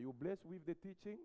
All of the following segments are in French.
you blessed with the teaching?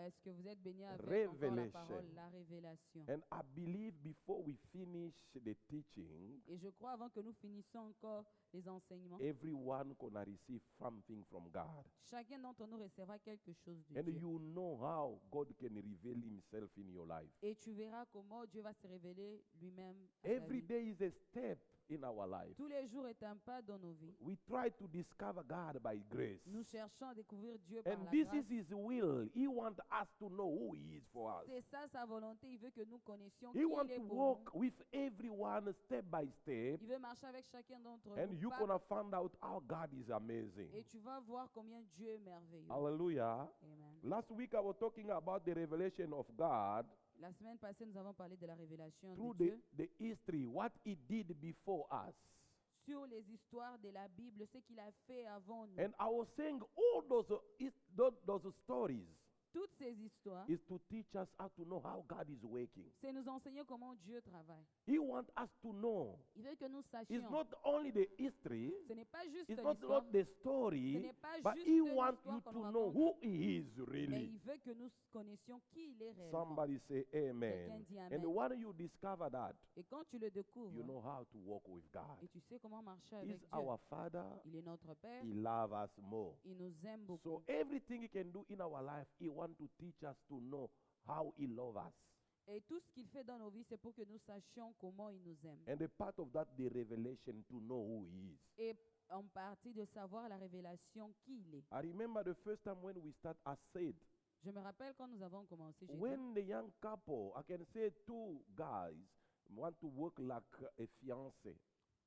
Est-ce que vous êtes bénis avec encore la Revelation. parole, la révélation? And I believe before we finish the teaching, Et je crois, avant que nous finissions encore les enseignements, everyone gonna receive something from God. chacun d'entre nous recevra quelque chose de And Dieu. you know how God can reveal himself in your life. Et tu verras comment Dieu va se révéler lui-même à ta Every vie. day is a step in our life. Tous les jours est un pas dans nos vies. We try to discover God by grace. Nous cherchons à découvrir Dieu par And la this grâce. is His will. He wants us to know who He is for us. C'est ça sa volonté. Il veut que nous connaissions He qui wants il est to pour walk nous. with everyone step by step. Il veut marcher avec chacun d'entre And nous. you're pas- going to find out how God is Et amazing. tu vas voir combien Dieu est merveilleux. Hallelujah. Amen. Last week I was talking about the revelation of God La semaine passée, nous avons parlé de la révélation through de Dieu the history, what He did before us. sur les histoires de la Bible, ce qu'il a fait avant nous. And I was saying all those stories Toutes ces histoires, is to teach us how to know how God is working. c'est nous enseigner comment Dieu travaille. He wants us to know. Il veut que nous It's sachions. not only the history, Ce n'est pas juste it's not l'histoire, the story, Ce n'est pas but juste He l'histoire wants qu'on you nous to know raconte. who He is mais really. il veut que nous connaissions qui il est réellement. Somebody say Quelqu'un amen. dit amen. And when you discover that, Et quand tu le découvres, you know how to walk with et God. tu sais comment marcher avec He's Dieu, our Father. il est notre Père, He loves us more. il nous aime beaucoup. So everything He can do in our life, He wants to teach us to know how He loves us. Et tout ce qu'il fait dans nos vies, c'est pour que nous sachions comment il nous aime. And a part of that, the revelation to know who He is. Et en partie de savoir la révélation qui il est. I remember the first time when we start, I said, Je me rappelle quand nous avons commencé, j'ai dit, when the young couple, I can say two guys, want to work like a fiancé,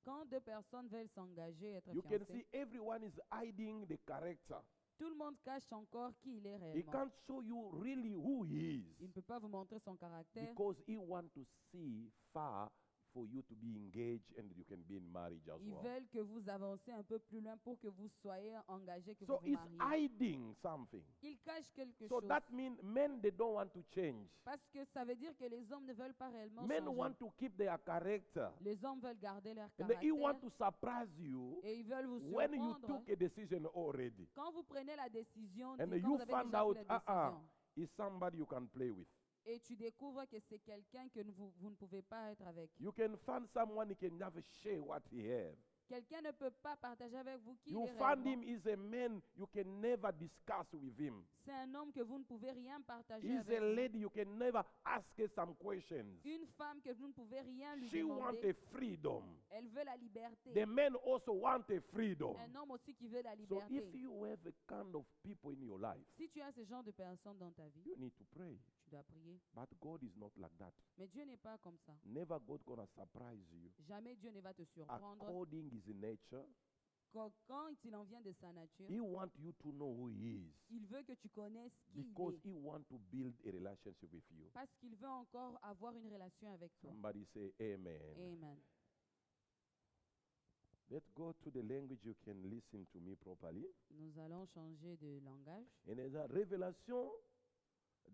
quand deux personnes veulent s'engager, être you can fiancées, see everyone is hiding the character. tout le monde cache encore qui il est He réellement. can't show you really who He Il ne is peut pas vous montrer son caractère because He wants to see far for you to be engaged and you can be in marriage as Ils well. veulent que vous avancez un peu plus loin pour que vous soyez engagés, que So vous vous He's mariez. hiding something. Ils cachent quelque So chose. that means men, they don't want to change. Parce que ça veut dire que les hommes ne veulent pas réellement Men changer. want to keep their character. Les hommes veulent garder leur And He wants caractère to surprise you et ils veulent vous when you surprendre. took a decision already. Quand vous prenez la décision, And quand you vous avez find déjà out, pris la décision, is somebody you can play with. et tu découvres que c'est quelqu'un que vous ne pouvez pas être avec. You can find someone who can never share what he has. Quelqu'un ne peut pas partager avec vous qui il You est find réellement. him is a man you can never discuss with him. C'est un homme que vous ne pouvez rien partager He's avec a vous. lady you can never ask her some questions. Une femme que vous ne pouvez rien lui She wants demander. a freedom. Elle veut la liberté. The men also want a freedom. Un homme aussi qui veut la So if liberté. you have a kind of people in your life, Si tu as ce genre de personnes dans ta vie, you need to pray. tu dois prier. But God is not like that. Mais Dieu n'est pas comme ça. Never God gonna surprise you. Jamais Dieu ne va te surprendre. According his nature, Quand il en vient de sa nature, he wants you to know who he is. il veut que tu connaisses qui Because il est. he wants to build a relationship with you. Parce qu'il veut encore avoir une relation avec toi. Somebody say amen. Amen. Let's go to the language you can listen to me properly. Nous allons changer de langage. Et la révélation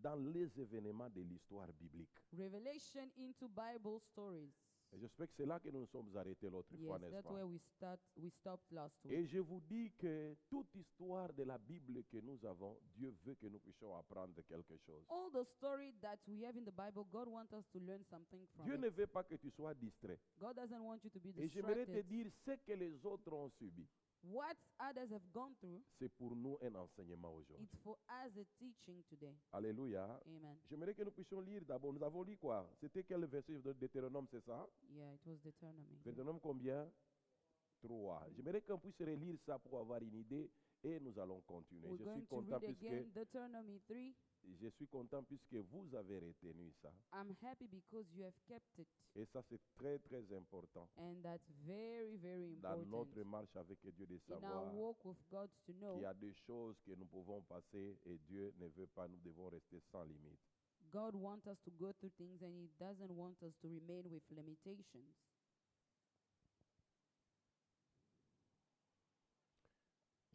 dans les événements de l'histoire biblique. Revelation into Bible stories. Et j'espère que c'est là que nous nous sommes arrêtés l'autre fois, Yes, n'est-ce that's pas? where we stopped last week. Et je vous dis que toute histoire de la Bible que nous avons, Dieu veut que nous puissions apprendre quelque chose. All the story that we have in the Bible, God wants us to learn something from Dieu ne it. veut pas que tu sois distrait. God doesn't want you to be Et j'aimerais te distracted. dire ce que les autres ont subi. What others have gone through, C'est pour nous un enseignement aujourd'hui. it's for us a teaching today. Alléluia. Amen. J'aimerais que nous puissions lire d'abord. Nous avons lu quoi? C'était quel verset de Deutéronome, c'est ça? Yeah, it was Deuteronomy. Deutéronome combien? 3. J'aimerais qu'on puisse relire ça pour avoir une idée et nous allons continuer. We're Je going suis to content read again puisque Deuteronomy 3. je suis content puisque vous avez retenu ça. I'm happy because you have kept it. Et ça c'est très très important And that's very, very dans notre important marche avec Dieu de in our savoir walk with God to know qu'il y a des choses que nous pouvons passer et Dieu ne veut pas, nous devons rester sans limite. God wants us to go through things and He doesn't want us to remain with limitations.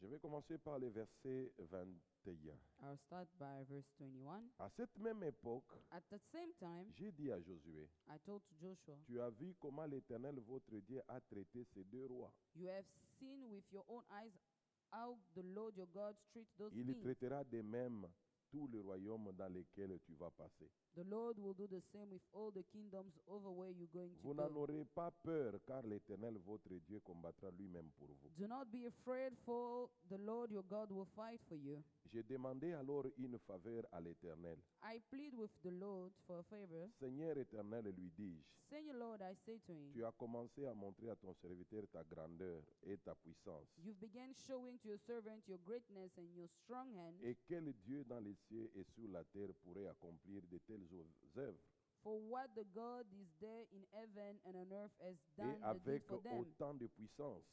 Je vais commencer par le verset 21. I'll start by verse 21. À cette même époque, At the same time, j'ai dit à Josué, I told to Joshua, tu as vu comment l'Éternel votre Dieu a traité ces deux rois. you have seen with your own eyes how the Lord your God treats those Il kings. traitera de même tous les royaumes dans lesquels tu vas passer. The Lord will do the same with all the kingdoms over where you're going to Vous n'en go. aurez pas peur, car l'Éternel, votre Dieu, combattra lui-même pour vous. Do not be afraid, for the Lord your God will fight for you. J'ai demandé alors une faveur à l'Éternel. I plead with the Lord for a favor. Seigneur éternel, lui dis-je, Seigneur Lord, I say to him, tu as commencé à montrer à ton serviteur ta grandeur et ta puissance. you've begun showing to your servant your greatness and your strong hand. Et quel Dieu dans les cieux et sur la terre pourrait accomplir de telles œuvres For what the God is there in heaven and on earth has et done the deed avec for them, autant de puissance?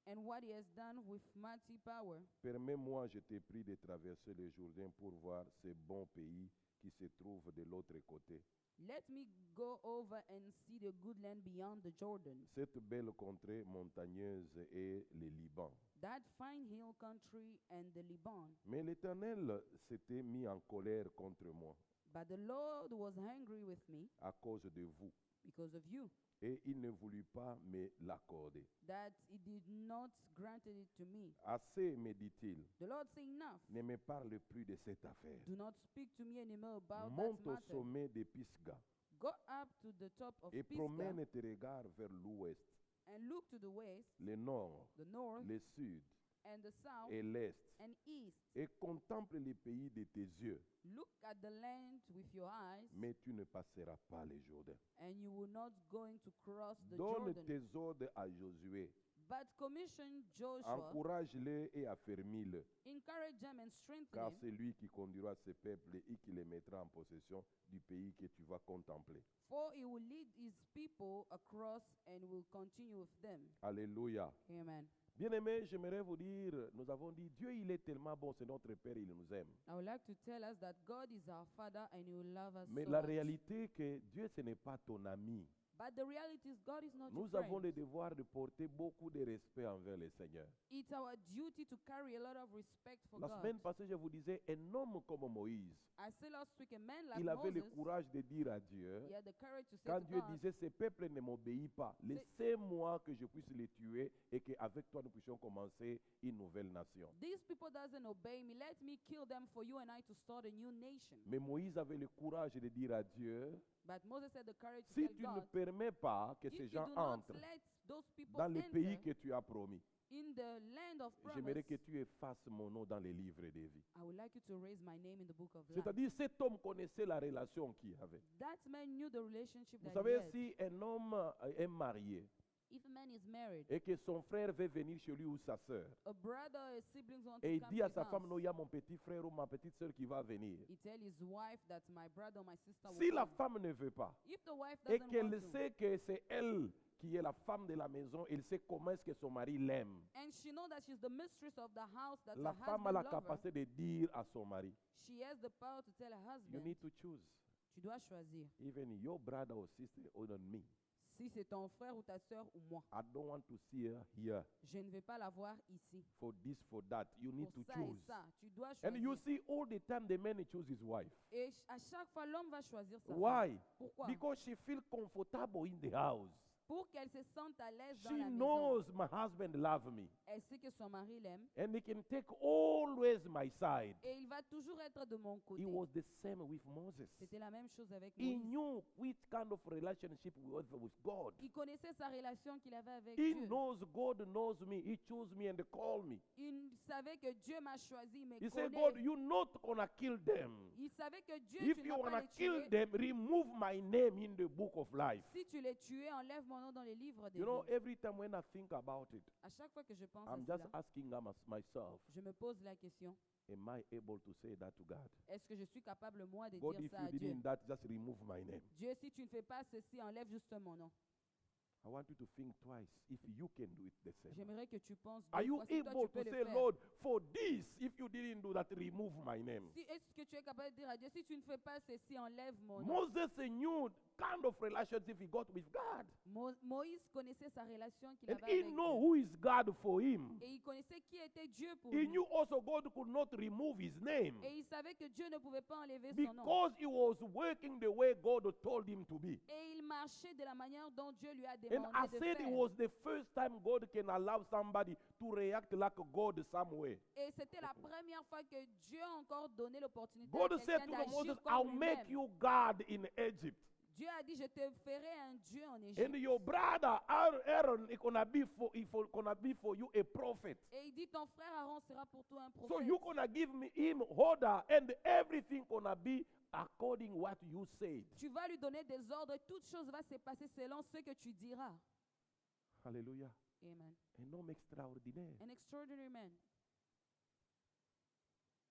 and what he has done with mighty power. Permets-moi, je te prie, de traverser le Jourdain pour voir ce bon pays qui se trouve de l'autre côté. Let me go over and see the good land beyond the Jordan, Cette belle contrée montagneuse est le Liban. that fine hill country and the Liban. Mais l'Éternel s'était mis en colère contre moi But the Lord was angry with me à cause de vous, because of you, et il ne voulut pas me l'accorder. that he did not grant it to me. Assez, me dit-il, The Lord said, enough. ne me parle plus de cette affaire. Do not speak to me anymore about Monte that au matter. sommet de Pisgah Go up to the top of et Pisgah promène tes regards vers l'ouest, and look to the west, le nord, the north, le sud and the south, et l'est, and east. et contemple les pays de tes yeux, Look at the land with your eyes, mais tu ne passeras pas le Jourdain. and you will not going to cross the Donne Jordan. tes ordres à Josué, But commission Joshua, encourage-le et affermis-le, encourage them and strengthen car him, c'est lui qui conduira ce peuple et qui les mettra en possession du pays que tu vas contempler. for he will lead his people across and will continue with them. Alléluia. Amen. Bien-aimés, j'aimerais vous dire, nous avons dit, Dieu il est tellement bon, c'est notre Père, il nous aime. I would like to tell us that God is our Father and He will love us Mais so la much. réalité que Dieu ce n'est pas ton ami. But the reality is God is not your Nous avons friend. le devoir de porter beaucoup de respect envers le Seigneur. It's our duty to carry a lot of respect for La God. semaine passée, je vous disais, un homme comme Moïse, I said last week, a man like il avait le Moses, courage de dire à Dieu, he had the courage to say quand to Dieu God, disait, ce peuple ne m'obéit pas, laissez-moi que je puisse les tuer et qu'avec toi nous puissions commencer une nouvelle nation. these people doesn't obey me, let me kill them for you and I to start a new nation. Mais Moïse avait le courage de dire à Dieu, But Moses had the courage to si tell tu ne God, permets pas que if ces you gens do not entrent let those people dans le pays enter que tu as promis, in the land of promise, j'aimerais que tu effaces mon nom dans les livres de vie. I would like you to raise my name in the book of life. C'est-à-dire, cet homme connaissait la relation qu'il avait. That man knew the relationship Vous that he savez, had. si un homme est marié If a man is married, et que son frère veut venir chez lui ou sa sœur, a brother or siblings want et to il come dit to à his sa femme, house, non, il y a mon petit frère ou ma petite sœur qui va venir. he tell his wife that my brother or my sister Si will la come. femme ne veut pas, If the wife et doesn't want qu'elle to, sait que c'est elle qui est la femme de la maison, elle sait comment est-ce que son mari l'aime. and she know that she's the mistress of the house, that La her femme a husband la love her, capacité de dire à son mari, she has the power to tell her you husband, need to choose. tu dois choisir. Even your brother or sister or not me. Si c'est ton frère ou ta sœur ou moi, I don't want to see her here je ne vais pas la voir ici. for this, for that. You need Pour to ça et choose. ça, tu dois And you choisir. see, all the time the man chooses his wife. Et à chaque fois, l'homme va choisir sa femme. Why? Pourquoi? Because she feels comfortable in the house. Pour qu'elle se sente à l'aise dans She la maison. knows my husband loves me. Elle sait que son mari l'aime. And he can take always my side. Et il va toujours être de mon côté. It was the same with Moses. C'était la même chose avec He Moïse. knew which kind of relationship we had with God. Il connaissait sa relation qu'il avait avec He Dieu. knows God knows me. He chose me and called me. Il savait que Dieu m'a choisi, mais He said, connaît. God, you're not gonna kill them. Il savait que Dieu, If tu you n'as pas wanna les kill tuer. them, remove my name in the book of life. Si tu les tuais, enlève mon nom dans les livres des You know, vies. every time when I think about it, À chaque fois que je pense I'm à just cela, asking myself, je me pose la question, am I able to say that to God? est-ce que je suis capable, moi, de God, dire if ça you à Dieu? didn't that, just remove my name. Dieu, si tu ne fais pas ceci, enlève juste mon nom. I want you to think twice if you can do it the same. J'aimerais que tu penses Are deux you fois si toi, able tu peux to le say, faire. Lord, for this, if you didn't do that, remove my name? Si, est-ce que tu es capable de dire à Dieu, si tu ne fais pas ceci, enlève mon nom? Moses knew kind of relationship he got with God. Moïse connaissait sa relation qu'il And avait he avec knew Dieu. who is God for him. Et il connaissait qui était Dieu pour He lui. knew also God could not remove his name Et il savait que Dieu ne pouvait pas enlever son nom. because he was working the way God told him to be. Et il marchait de la manière dont Dieu lui a And I demandé de said it faire. was the first time God can allow somebody to react like God some way. Et c'était la première fois que Dieu a encore donné l'opportunité à God said quelqu'un to Moses, d'agir I'll comme make lui-même. you God in Egypt. Dieu a dit, je te ferai un Dieu en And Égypte. your brother Aaron is gonna be for you a prophet. Et il dit, ton frère Aaron sera pour toi un So prophète. you're gonna give him order, and everything gonna be according what you said. Tu vas lui donner des ordres et toute chose va se passer selon ce que tu diras. Hallelujah. Amen. Un homme extraordinaire. An extraordinary man.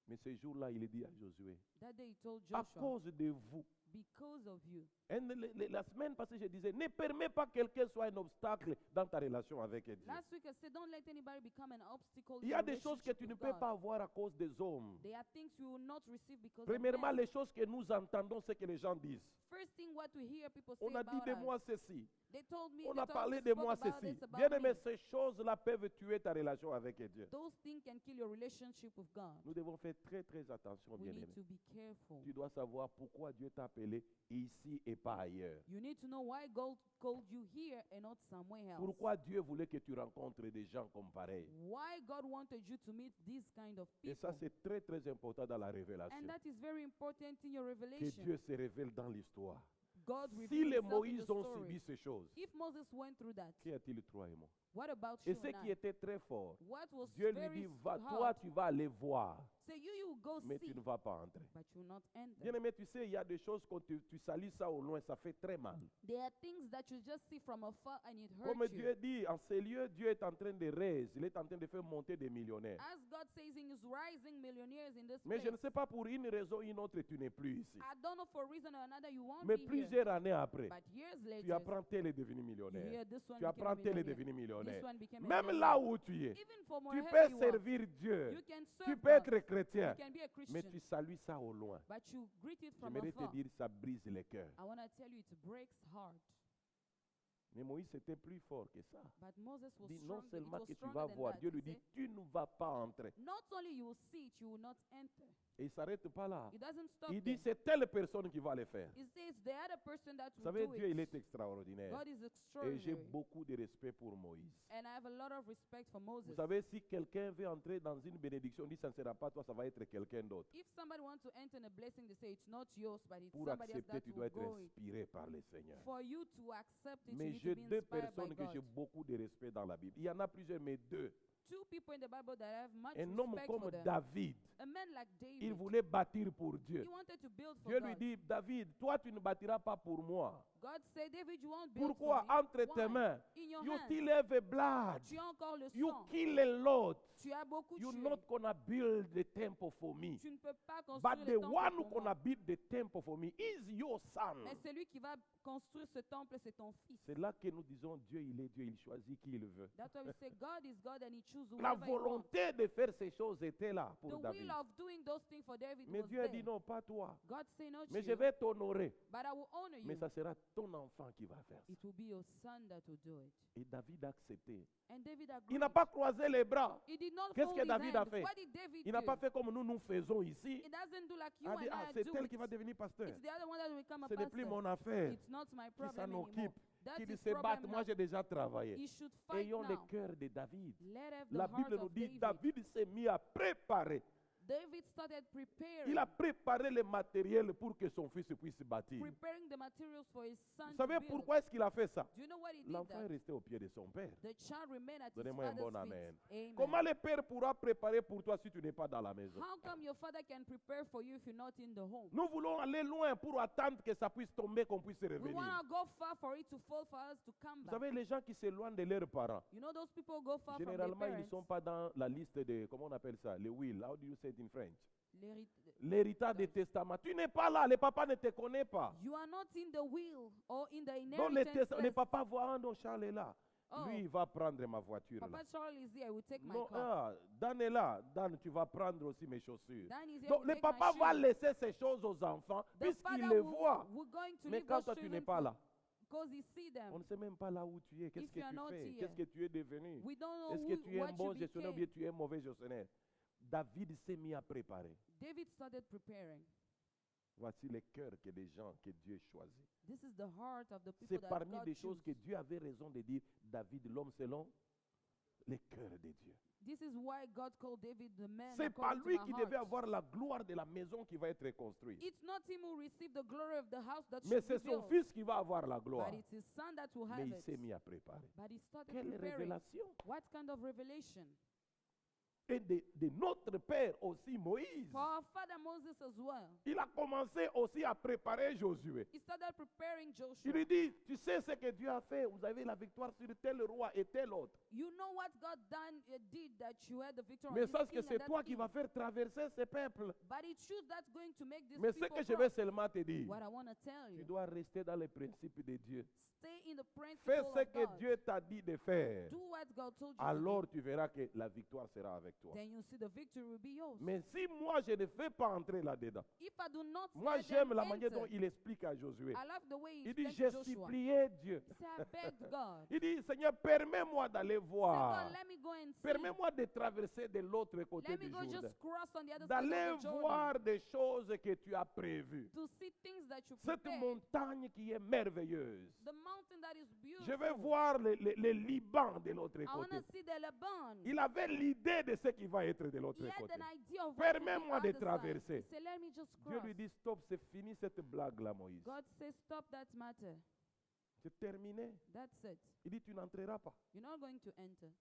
Mais ce jour-là, il dit à Josué, That day he told à Joshua, cause de vous. because of you. Et la semaine passée, je disais, ne permets pas que quelqu'un soit un obstacle dans ta relation avec Dieu. Last week I said, don't let anybody become an obstacle Il in y a your des choses que relationship tu ne with peux God. pas avoir à cause des hommes. There are things you will not receive because Premièrement, of men. les choses que nous entendons, c'est que les gens disent. First thing what we hear people say On a dit about de us. moi ceci. They told me, On they a told parlé us, de spoke moi about ceci. this about Bien aimé, me. ces choses-là peuvent tuer ta relation avec Dieu. Those things can kill your relationship with God. Nous devons faire très très attention, We bien need aimé. to be careful. Tu dois savoir pourquoi Dieu t'a appelé ici et pas ailleurs. You need to know why God called you here and not somewhere else. Pourquoi Dieu voulait que tu rencontres des gens comme pareil. Why God wanted you to meet these kind of Et people. ça, c'est très très important dans la révélation. And that is very important in your Que revelation. Dieu se révèle dans l'histoire. God Si revealed les himself in Moïse the ont story. subi ces choses, If Moses went through that, qu'y a-t-il toi et moi? what about Et you ce and qui I? était très fort, What was Dieu lui very dit, va, hard, toi tu vas aller voir, say you go mais see, tu ne vas pas entrer. but you will not enter. Bien aimé, tu sais, il y a des choses quand tu salis ça au loin, ça fait très mal. There are things that you just see from afar and it Comme hurts Dieu you. dit, en ces lieux, Dieu est en train de raise, il est en train de faire monter des millionnaires. As God says, he is rising millionaires in this Mais je ne place. sais pas pour une raison ou une autre, tu n'es plus ici. I don't know for a reason or another you won't Mais be here. plusieurs années après, But years tu later, apprends tel est devenu you millionnaire. hear this one Tu apprends became a tel est millionaire. devenu millionnaire. This one became a Même millionaire. là où tu es, Even from tu wherever peux you are, servir Dieu. you can Tu serve peux God. être chrétien. You can be a Mais Christian, tu salues ça au loin. but you greet it from J'aimerais te afar. dire, ça brise les cœurs. I want to tell you, it breaks heart. Mais Moïse était plus fort que ça. But Moses was Dit non strong. It seulement was que tu stronger vas than voir, that. Dieu He lui dit, said, tu ne vas pas entrer. not only you will see it, you will not enter. Et il ne s'arrête pas là. It doesn't stop Il dit, there. c'est telle personne qui va le faire. It says the other person that Vous will savez, do Dieu, il it. est extraordinaire. God is Et j'ai extraordinary. beaucoup de respect pour Moïse. And I have a lot of respect for Vous Moses. savez, si quelqu'un veut entrer dans une bénédiction, on dit, ça ne sera pas toi, ça va être quelqu'un d'autre. If somebody wants to enter in a blessing, they say it's not yours, but it's Pour somebody else accepter, that tu dois will être go it. inspiré par le Seigneur. For you to accept it, you Mais need j'ai to be deux inspired by personnes que j'ai God. beaucoup de respect dans la Bible. Il y en a plusieurs, mais deux. Two people in the Bible that I have much Un homme respect for comme them. David, A man like il David, voulait bâtir pour Dieu. he wanted to build for Dieu lui God. dit, David, toi tu ne bâtiras pas pour moi. God said, David, you won't build Pourquoi for me. entre tes Why? mains, In your you hands, still have a blood. tu as encore le You sang. kill a lot. Tu as beaucoup You're tué. not gonna build the temple for me. Tu ne peux pas But construire the le temple one who pour moi. gonna build the temple for me is your son. Mais celui qui va construire ce temple, c'est ton fils. C'est là que nous disons Dieu, il est Dieu, il choisit qui il veut. That's why we say God is God and he chooses La whoever he wants. volonté de faire ces choses était là The pour David. will of doing those things for David Mais was Dieu a there. dit non, pas toi. God say not Mais je you, vais t'honorer. but I will honor Mais you. ça sera ton enfant qui va faire ça. It will be your son that will do it. Et David a accepté. And David Il agreed. n'a pas croisé les bras. He did not Qu'est-ce fold que his David a hand. fait? What did David Il n'a do? pas fait comme nous faisons ici. It doesn't do like you Il a dit, and ah, I c'est do tel it. qui va devenir pasteur. It's the other one that will become a Ce n'est plus pastor. mon affaire. It's not my Qui problem s'en anymore. occupe? That's Qui his se batte. problem Moi, now. j'ai déjà travaillé. He should fight Ayons le now. cœur de David. Let have the La heart Bible nous of dit, David. David s'est mis à préparer. David started preparing. Il a préparé le matériel pour que son fils puisse bâtir. Preparing the materials for his son Vous to savez build. pourquoi est-ce qu'il a fait ça? Do you know what he did L'enfant est that? resté au pied de son père. The child remained at his Donnez-moi un father's bon feet. amen. Amen. Comment le père pourra préparer pour toi si tu n'es pas dans la maison? How come your father can prepare for you if you're not in the home? Nous voulons aller loin pour attendre que ça puisse tomber, qu'on puisse We revenir. want to go far for it to fall for us to come Vous back. savez, les gens qui s'éloignent de leurs parents, You know those people go far from their généralement, ils ne parents. sont pas dans la liste de, comment on appelle ça, le will. How do you say it in French? L'hérit- L'héritage des testaments. Tu n'es pas là, le papa ne te connaît pas. You are not in the will or in the Donc, inheritance le list. papa voit, ah non, Charles est là. Oh. Lui, il va prendre ma voiture. Là. Papa Charles is here. I will take my Non, car. Dan est là. Dan, tu vas prendre aussi mes chaussures. Dan is here. Donc, will le take papa my va shoes. laisser ces choses aux enfants The puisqu'il father les will, voit. will going to Mais leave quand those toi, tu n'es children pas là, because he see them. on ne sait même pas là où tu es. Qu'est-ce If que you are tu not fais? here, Qu'est-ce que tu es devenu? We don't know Est-ce que tu es what un bon you gestionnaire ou became. bien tu es un mauvais gestionnaire? David s'est mis à préparer. David started preparing. Voici les cœurs que des gens que Dieu choisit. This is the heart of the people C'est that parmi God des choses que chooses. Dieu avait raison de dire David, l'homme selon les cœurs de Dieu. This is why God called David the man C'est pas according to lui my qui heart. devait avoir la gloire de la maison qui va être construite. It's not him who received the glory of the house that Mais should be c'est son built, fils qui va avoir la gloire. but it's his son that will Mais have il s'est it. mis à préparer. But he started Quelle preparing. révélation! What kind of revelation? Et de notre Père aussi, Moïse. For our father Moses as well. Il a commencé aussi à préparer Josué. He started preparing Il Joshua. lui dit, tu sais ce que Dieu a fait, vous avez la victoire sur tel roi et tel autre. You know what God did that you had the victory on Mais this sache que king and c'est that toi qui king. vas faire traverser ces peuples. But it's you that's going to make this Mais ce people que je vais cross. seulement te dire, What I want to tell tu you, dois rester dans les principes de Dieu. stay in the principle Fais of ce que God. Dieu t'a dit de faire. Do what God told you Alors to tu verras que la victoire sera avec do. toi. Then you see the victory will be yours. Mais si moi je ne fais pas entrer là-dedans, If I do not moi let j'aime them la manière dont enter, il explique à Josué. I love the way he Il dit, explained j'ai to Joshua. supplié Dieu. He said, I begged God. Il dit, Seigneur, permets-moi d'aller Say, voir. God, let me go and see. Permets-moi de traverser de l'autre côté Let du me go Jourdain. just cross on the other side D'aller of the Jordan. voir des choses que tu as prévues. To see things that you Cette prepared. montagne qui est merveilleuse. The mountain that is beautiful. Je vais voir le Liban de l'autre I want côté. to see the Lebanon. Il avait l'idée de ce qui va être de He l'autre had côté. an idea of what to Permets-moi be de other side. traverser. He said, let me just Dieu cross. lui dit, stop, c'est fini cette blague-là, Moïse. God says, stop that matter. C'est terminé. That's it. Il dit, tu n'entreras pas. You're not going to enter.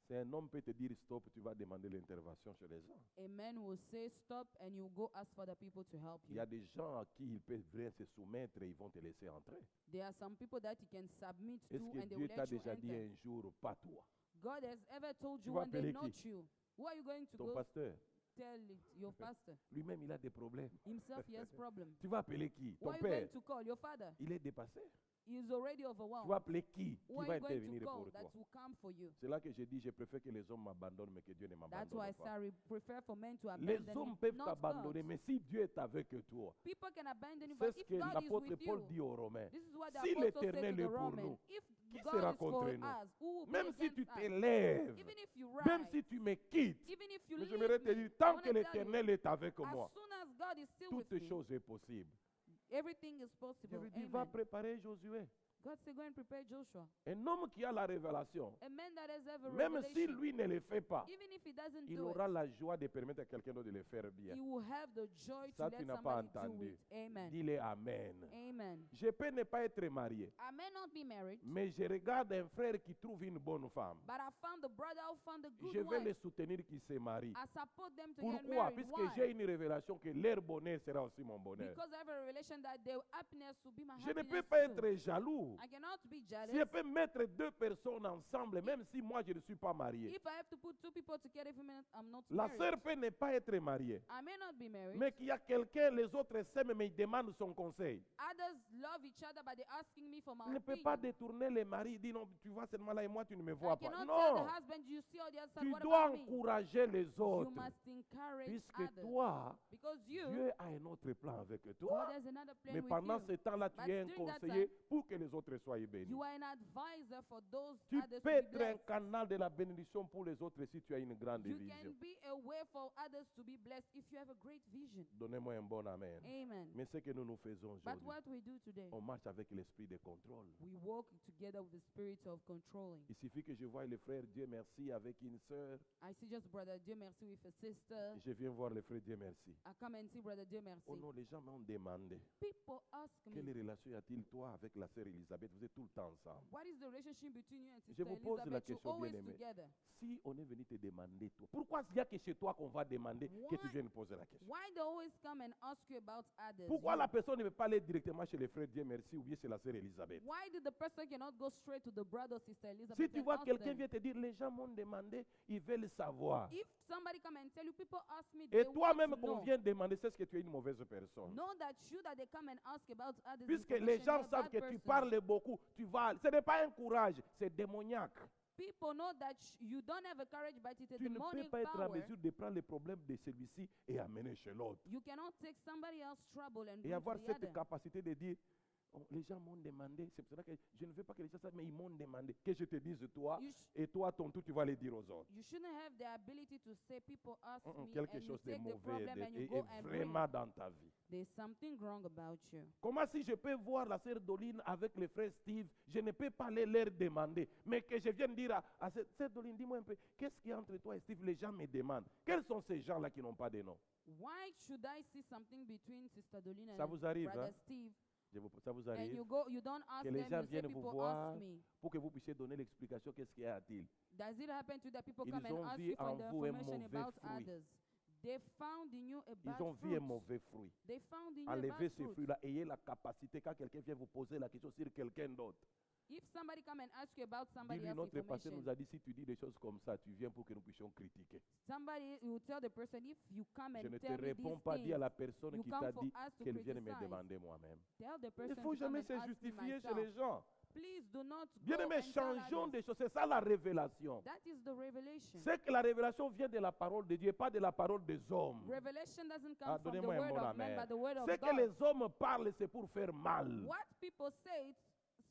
Si un homme peut te dire stop, tu vas demander l'intervention chez les gens. A man will say stop and you go ask for the people to help Il you. y a des gens à qui ils peuvent se soumettre et ils vont te laisser entrer. There are some people that you can submit Est-ce to que and they Dieu will t'a let you déjà dit enter. un jour, pas toi, God has ever told Tu you vas one day, appeler not qui? you. Who are you going to ton go pasteur? tell it? Your pastor. Lui-même, il a des problèmes. Himself, he has problem. Tu vas appeler qui? Who Ton are you going père. to call? Your father. Il est dépassé. He is already Tu vas overwhelmed. appeler qui? Who Qui are va you going to intervenir call pour that toi? will come for you? C'est là que j'ai dit, je préfère que les hommes m'abandonnent, mais que Dieu ne That's why m'abandonne pas. I prefer for men to Les abandon hommes me, peuvent not t'abandonner, God. mais si Dieu est avec toi, People can abandon you, c'est but ce if que God is l'apôtre with Paul you, dit aux Romains. this is what the Si apostle said to l'Éternel the est pour Romans. nous, If qui God sera is for contre nous? us, who will be Même si against tu us? t'élèves, Even if you même rise, si tu me quittes, even if you mais leave j'aimerais te me, dire, I tant wanna que tell you, l'Éternel est avec as moi, soon as God is still with toute me, chose est possible. everything is Je possible. lui dis, va Amen. préparer Josué. God said, go and prepare Joshua. Un homme qui a la révélation, A man that has ever même si revelation, lui ne le fait pas, even if he doesn't il do aura it, la joie de permettre à quelqu'un d'autre de le faire bien. he will have the joy Ça, to tu let n'as pas somebody do entendu. it. Amen. Dis-le Amen. Amen. Je peux ne pas être marié, I may not be married, mais je regarde un frère qui trouve une bonne femme. but I found the brother who found a good Je vais le wife. soutenir qu'il se marie. I support them to get Pourquoi? married. Puisque Why? j'ai une révélation que leur bonheur sera aussi mon bonheur. Because I have a revelation that their happiness will be my Je ne peux happiness pas too. être jaloux. I cannot be Si je jealous. peux mettre deux personnes ensemble, même si moi je ne suis pas marié. If I have to put two people together, even if I'm not La married, sœur peut ne pas être mariée, I may not be married. mais qu'il y a quelqu'un, les autres s'aiment, mais ils demandent son conseil. Others love each other, but they're asking me for my Il ne peut opinion. pas détourner les maris, dire non, tu vois seulement là et moi tu ne me I vois pas. cannot tell Non, the husband, you see on the other side, tu what dois about me? encourager les You autres. must encourage Puisque others. toi, Because you, Dieu a un autre plan avec God toi. has another plan Mais with pendant you. ce temps-là, tu But es un during that conseiller time, pour que les autres soient bénis. You are an advisor for those Tu others peux to be être un blessed. canal de la bénédiction pour les autres si tu as une grande You vision. can be a way for others to be blessed if you have a great vision. Donnez-moi un bon amen. Amen. Mais ce que nous faisons But aujourd'hui, what we do today, on marche avec l'esprit de contrôle. we walk together with the spirit of controlling. Il suffit que je voie le frère Dieu merci avec une sœur. I see just Brother Dieu merci with a sister. Je viens voir le frère Dieu merci. I come and see Brother Dieu merci. Oh non, les gens m'ont demandé, People ask quelle me, relation y a-t-il toi avec la sœur Elisabeth? Vous êtes tout le temps ensemble. what is the relationship between you and Je Sister vous pose la Elizabeth? You're question, always bien-aimé. together. Si on est venu te demander, toi, pourquoi il n'y a que chez toi qu'on va demander que tu Why- viennes poser la question? Why they always come and ask you about others? Pourquoi You- la personne ne peut pas aller directement chez le frère Dieu merci ou bien chez la sœur Elisabeth? Why did the person cannot go straight to the brother or Sister Elizabeth Si tu and vois ask quelqu'un them? vient te dire, les gens m'ont demandé, ils veulent savoir. If somebody come and tell you, people ask me, Et they want toi-même to qu'on know. vient demander, c'est ce que tu es une mauvaise personne. Know that you that they come and ask about others. Puisque les information, gens you're a savent bad que tu person. parles beaucoup, tu vas. Ce n'est pas un courage, c'est démoniaque. People know that you don't have a courage, but it's a Tu ne peux demonic pas être en power. mesure de prendre les problèmes de celui-ci et amener chez l'autre. You cannot take somebody else's trouble and Et bring to avoir the cette other. capacité de dire, Les gens m'ont demandé, c'est pour ça que je ne veux pas que les gens sachent, mais ils m'ont demandé que je te dise toi, You, et toi, à ton tour, tu vas les dire aux autres. you shouldn't have the ability to say people ask me Quelque and you chose de take the mauvais problem and you est go and bring. vraiment dans ta vie. There's something wrong about you. Comment si je peux voir la sœur Doline avec le frère Steve, je ne peux pas aller leur demander, mais que je vienne dire à cette sœur Doline, dis-moi un peu, qu'est-ce qu'il y a entre toi et Steve? Les gens me demandent. Quels sont ces gens-là qui n'ont pas de nom? Why should I see something between Sister Dolina Ça and vous arrive, Brother hein? Steve? Ça vous And arrive you don't ask que les them, gens you say viennent vous people voir ask me. pour que vous puissiez donner l'explication, qu'est-ce qu'il y a-t-il? Does it happen to that people Ils come and ont ask vu you for en the vous un information mauvais about fruit. others? They found in you a bad Ils ont vu fruit. un mauvais fruit. They found in you a Enlevez bad ces fruit. fruits-là. Ayez la capacité, quand quelqu'un vient vous poser la question sur quelqu'un d'autre, If somebody come and ask you about somebody dis-lui, else's notre pasteur information, nous a dit, si tu dis des choses comme ça, tu viens pour que nous puissions critiquer. somebody will tell the person, if you come Je and ne te tell me réponds these pas, dis à things, la personne you qui come t'a for dit us to qu'elle vienne me criticize. demander moi-même. Tell the Il person ne faut to come jamais and se ask me justifier chez myself. les gens. Please do not Bien go aimé, and tell changeons others. des choses. C'est ça la révélation. That is the revelation. C'est que la révélation vient de la parole de Dieu et pas de la parole des hommes. Revelation doesn't come Ah, from the donnez-moi un word bon of man, amen. but the word of C'est que God. les hommes parlent, c'est pour faire mal. What people say it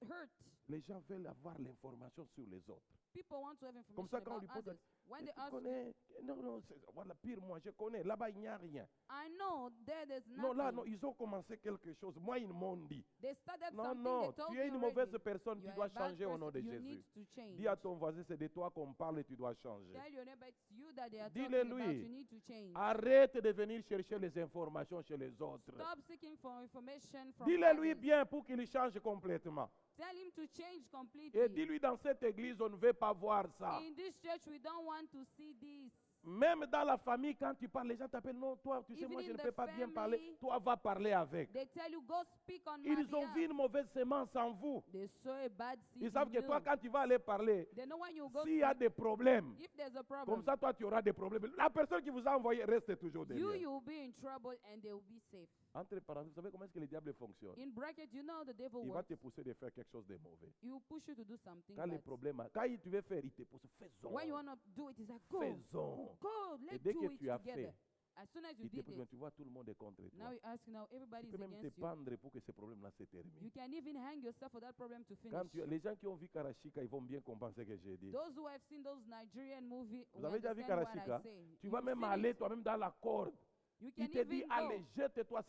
hurt. Les gens veulent avoir l'information sur les autres. People want to have Comme information ça, quand on about lui pose la others. When tu they ask you, connais? Non, voilà, pire, moi, je connais. Là-bas, il n'y a rien. I know there's nothing. Non, là, non, ils ont commencé quelque chose. Moi, ils m'ont dit. They started Non, something, non, they told tu es you une mauvaise already. personne, You tu are dois a bad changer au nom de person, you Jésus. need to change. Dis à ton voisin, c'est de toi qu'on parle et tu dois changer. Tell your neighbor it's you that they are Dis-le talking about, lui. you need to change. Arrête de venir chercher les informations chez les autres. Stop seeking for information from Dis-le lui others. bien pour qu'il change complètement. Tell him to change Et completely. dis-lui, dans cette église, on ne veut pas voir ça. In this church, we don't want to see this. Même dans la famille, quand tu parles, les gens t'appellent, non, toi, tu sais, Even moi, je in ne the peux pas bien family, parler. Toi, va parler avec. They tell you, go speak on my Ils ont vu behalf. une mauvaise semence en vous. They sow a bad seed Ils savent in que toi, you. quand tu vas aller parler, They know when you go s'il y a speak, des problèmes, if there's a comme problem, ça, toi, tu auras des problèmes. La personne qui vous a envoyé reste toujours derrière. you will be in trouble and they will be safe. Entre parenthèses, vous savez comment est-ce que le diable fonctionne? In bracket, you know the devil Il va works. te pousser de faire quelque chose de mauvais. He will push you to do something Quand les bad. problèmes, quand tu veux faire, il te pousse. Faisons. When you want to do it, it's like, go, Faisons. go, Et let's dès do que it tu as together. fait, As soon as you il te did pousse. it, Tu vois, tout le monde est contre toi. now you ask, now Tu everybody's peux même te against you. pendre pour que ce problème-là se You termine. can even hang yourself for that problem to Quand finish. les gens qui ont vu Karashika, ils vont bien comprendre ce que j'ai dit. Those who have seen those Nigerian movies, Vous avez déjà vu understand what I Karashika? say. Tu vas You've même seen aller it. toi-même dans la corde. You can Il te dit, even allez, go. jette-toi.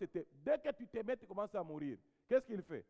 Dès que tu te mets, tu commences à mourir. Qu'est-ce qu'il fait?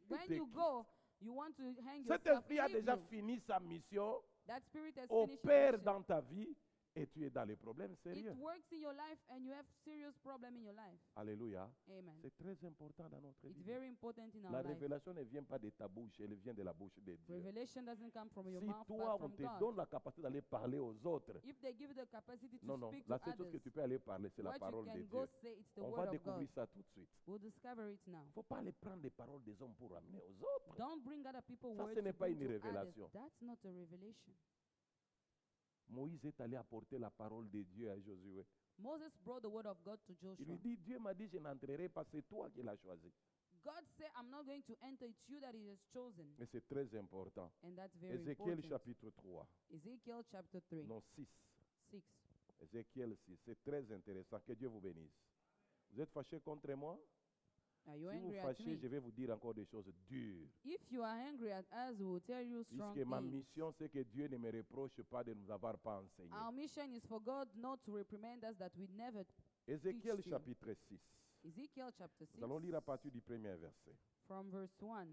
When te you quitte. go, you want to hang Cet yourself. esprit a Leave déjà you. fini sa mission, That spirit has finished its opère mission. dans ta vie et tu es dans les problèmes It sérieux. works in your life and you have serious problem in your life. Alléluia. Amen. C'est très important dans notre It's vie. very important in La our life. révélation ne vient pas de ta bouche, elle vient de la bouche de Dieu. Revelation doesn't come from your Si mouth, toi, but on from te God. donne la capacité d'aller parler aux autres, If they give you the capacity to non, non, speak la to seule chose que others, tu peux aller parler, c'est la what you parole de can Dieu. go say, it's the On word va of découvrir God. ça tout de suite. We'll discover it now. Il ne faut pas aller prendre des paroles des hommes pour amener aux autres. Don't bring other people's Ça, words ce n'est to pas bring une to others. révélation. That's not a revelation. Moïse est allé apporter la parole de Dieu à Josué. Moses brought the word of God to Il Joshua. lui dit, Dieu m'a dit, je n'entrerai pas, c'est toi qui l'as choisi. God said, I'm not going to enter, it's you that he has chosen. Et c'est très important. And that's very Ézéchiel important. chapitre 3, Ezekiel chapter 3, non 6. 6. Ézéchiel 6, c'est très intéressant. Que Dieu vous bénisse. Vous êtes fâchés contre moi? Are you Si vous angry at fâchez, me? je vais vous dire encore des choses dures. If you are angry at us, we will tell you strong Puisque ma things. mission, c'est que Dieu ne me reproche pas de nous avoir pas enseigné. Our mission is for God not to reprimand us that we never. Ézéchiel teach you. chapitre 6. Ezekiel chapter 6, Nous allons lire à partir du premier verset. from verse 1.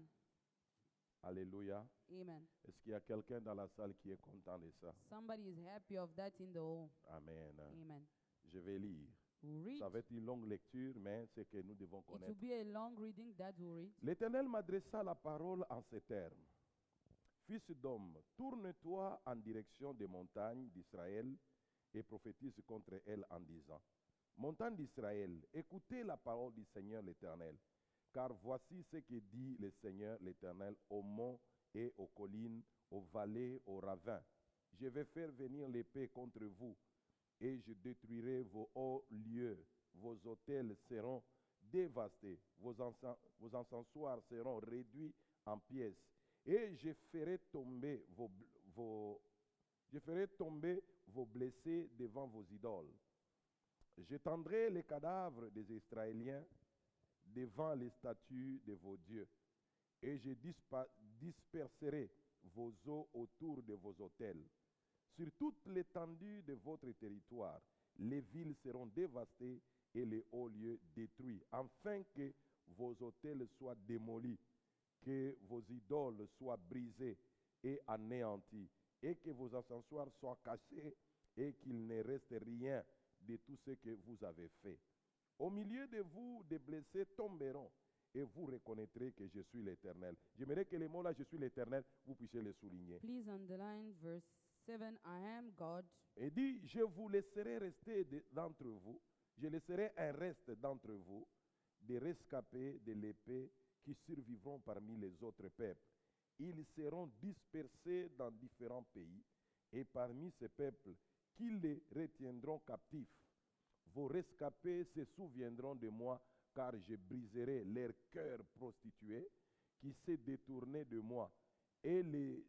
Alléluia. Amen. Est-ce qu'il y a quelqu'un dans la salle qui est content de ça? Somebody is happy of that in the hall. Amen. Amen. Je vais lire. We'll read. Ça va être une longue lecture, mais c'est que nous devons It will connaître. be a long reading that we'll read. L'Éternel m'adressa la parole en ces termes. Fils d'homme, tourne-toi en direction des montagnes d'Israël et prophétise contre elles en disant, Montagne d'Israël, écoutez la parole du Seigneur l'Éternel, car voici ce que dit le Seigneur l'Éternel aux monts et aux collines, aux vallées, aux ravins. Je vais faire venir l'épée contre vous, et je détruirai vos hauts lieux. Vos autels seront dévastés, vos encensoirs seront réduits en pièces, et je ferai tomber vos blessés devant vos idoles. J'étendrai les cadavres des Israéliens devant les statues de vos dieux. et je disperserai vos eaux autour de vos autels. Sur toute l'étendue de votre territoire, les villes seront dévastées et les hauts lieux détruits, afin que vos autels soient démolis, que vos idoles soient brisées et anéanties, et que vos encensoirs soient cassés, et qu'il ne reste rien de tout ce que vous avez fait. Au milieu de vous, des blessés tomberont, et vous reconnaîtrez que je suis l'Éternel. J'aimerais que les mots là, je suis l'Éternel, vous puissiez les souligner. Please underline verse 7. I am God. Et dit, je vous laisserai rester d'entre vous, je laisserai un reste d'entre vous, des rescapés de l'épée qui survivront parmi les autres peuples. Ils seront dispersés dans différents pays, et parmi ces peuples qui les retiendront captifs, vos rescapés se souviendront de moi, car je briserai leur cœur prostitué qui s'est détourné de moi, et les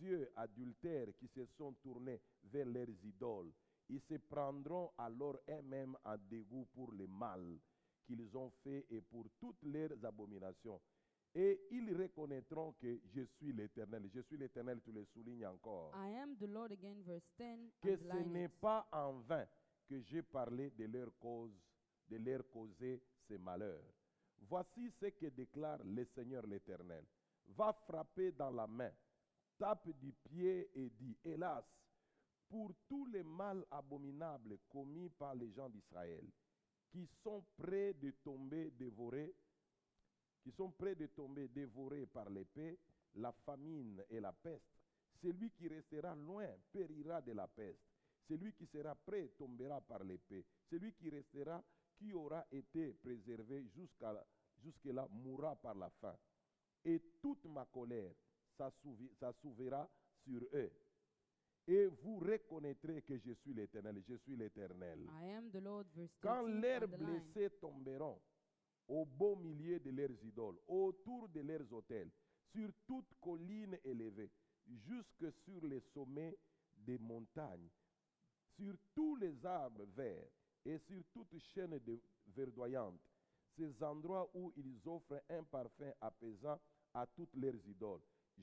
yeux adultères qui se sont tournés vers leurs idoles. Ils se prendront alors eux-mêmes en dégoût pour le mal qu'ils ont fait et pour toutes leurs abominations. Et ils reconnaîtront que je suis l'Éternel. Je suis l'Éternel, tu le soulignes encore. I am the Lord again, verse 10. Que ce underline n'est it. pas en vain que j'ai parlé de leur cause, de leur causer ces malheurs. Voici ce que déclare le Seigneur l'Éternel. Va frapper dans la main, tape du pied et dit, hélas, pour tous les mal abominables commis par les gens d'Israël, qui sont prêts de tomber dévorés, par l'épée, la famine et la peste. Celui qui restera loin périra de la peste. Celui qui sera prêt tombera par l'épée. Celui qui restera, qui aura été préservé jusque-là, mourra par la faim. Et toute ma colère s'assouvira sur eux. Et vous reconnaîtrez que je suis l'Éternel. Je suis l'Éternel. I am the Lord, verse 13. Quand leurs underline. blessés tomberont au beau milieu de leurs idoles, autour de leurs autels, sur toute colline élevée, jusque sur les sommets des montagnes, sur tous les arbres verts et sur toute chaîne verdoyante, ces endroits où ils offrent un parfum apaisant à toutes leurs idoles,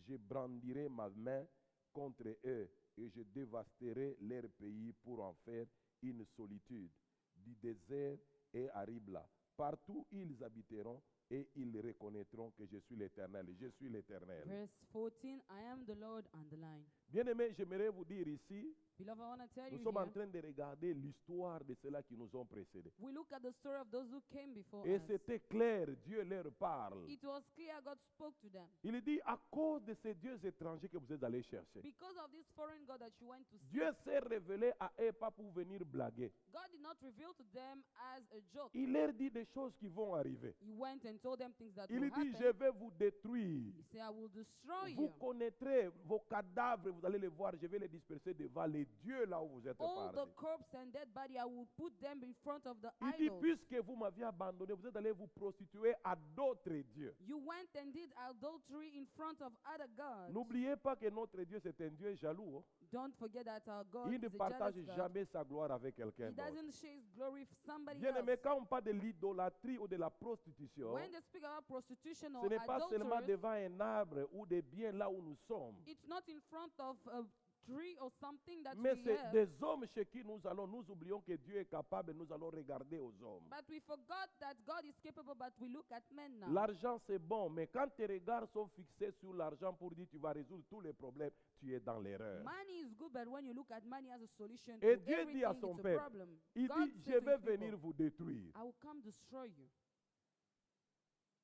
je brandirai ma main contre eux et je dévasterai leur pays pour en faire une solitude, du désert et aride là. Partout ils habiteront et ils reconnaîtront que je suis l'Éternel. Je suis l'Éternel. Verse 14. I am the Lord, underline. Bien-aimés, j'aimerais vous dire ici, Beloved, I want to tell nous you sommes en here, train de regarder l'histoire de ceux-là qui nous ont précédés. we look at the story of those who came before Et us. c'était clair, Dieu leur parle. It was clear God spoke to them. Il dit, à cause de ces dieux étrangers que vous êtes allés chercher, Because of this foreign God that you went to see, Dieu s'est révélé à eux pas pour venir blaguer. God did not reveal to them as a joke. Il leur dit des choses qui vont arriver. He went and told them things that Il will dit, je happen. vais vous détruire. He said, I will destroy Vous you. connaîtrez vos cadavres, vous allez les voir, je vais les disperser devant les dieux là où vous êtes All the partis. corpse and dead body, I will put them in front of the Il dit, idols. puisque vous m'aviez abandonné, vous êtes allés vous prostituer à d'autres dieux. You went and did adultery in front of other gods. N'oubliez pas que notre Dieu, c'est un Dieu jaloux. Hein. Don't forget that our God Il ne is a partage jealous God. jamais sa gloire avec quelqu'un He d'autre. doesn't share his glory with somebody Bien aimé, else. quand on parle de l'idolâtrie ou de la prostitution, When they speak about prostitution ce or n'est pas seulement adultery, devant un arbre ou des biens là où nous sommes, it's not in front of a tree or something that mais we c'est have. des hommes chez qui nous allons. Nous oublions que Dieu est capable, nous allons regarder aux hommes. But we forgot that God is capable, but we look at men now. L'argent c'est bon, mais quand tes regards sont fixés sur l'argent pour dire tu vas résoudre tous les problèmes, tu es dans l'erreur. Money is good, but when you look at money as a solution Et to Dieu everything, dit à it's son a peuple, problem. Il God dit, je said to vais his people, venir vous détruire. I will come destroy you.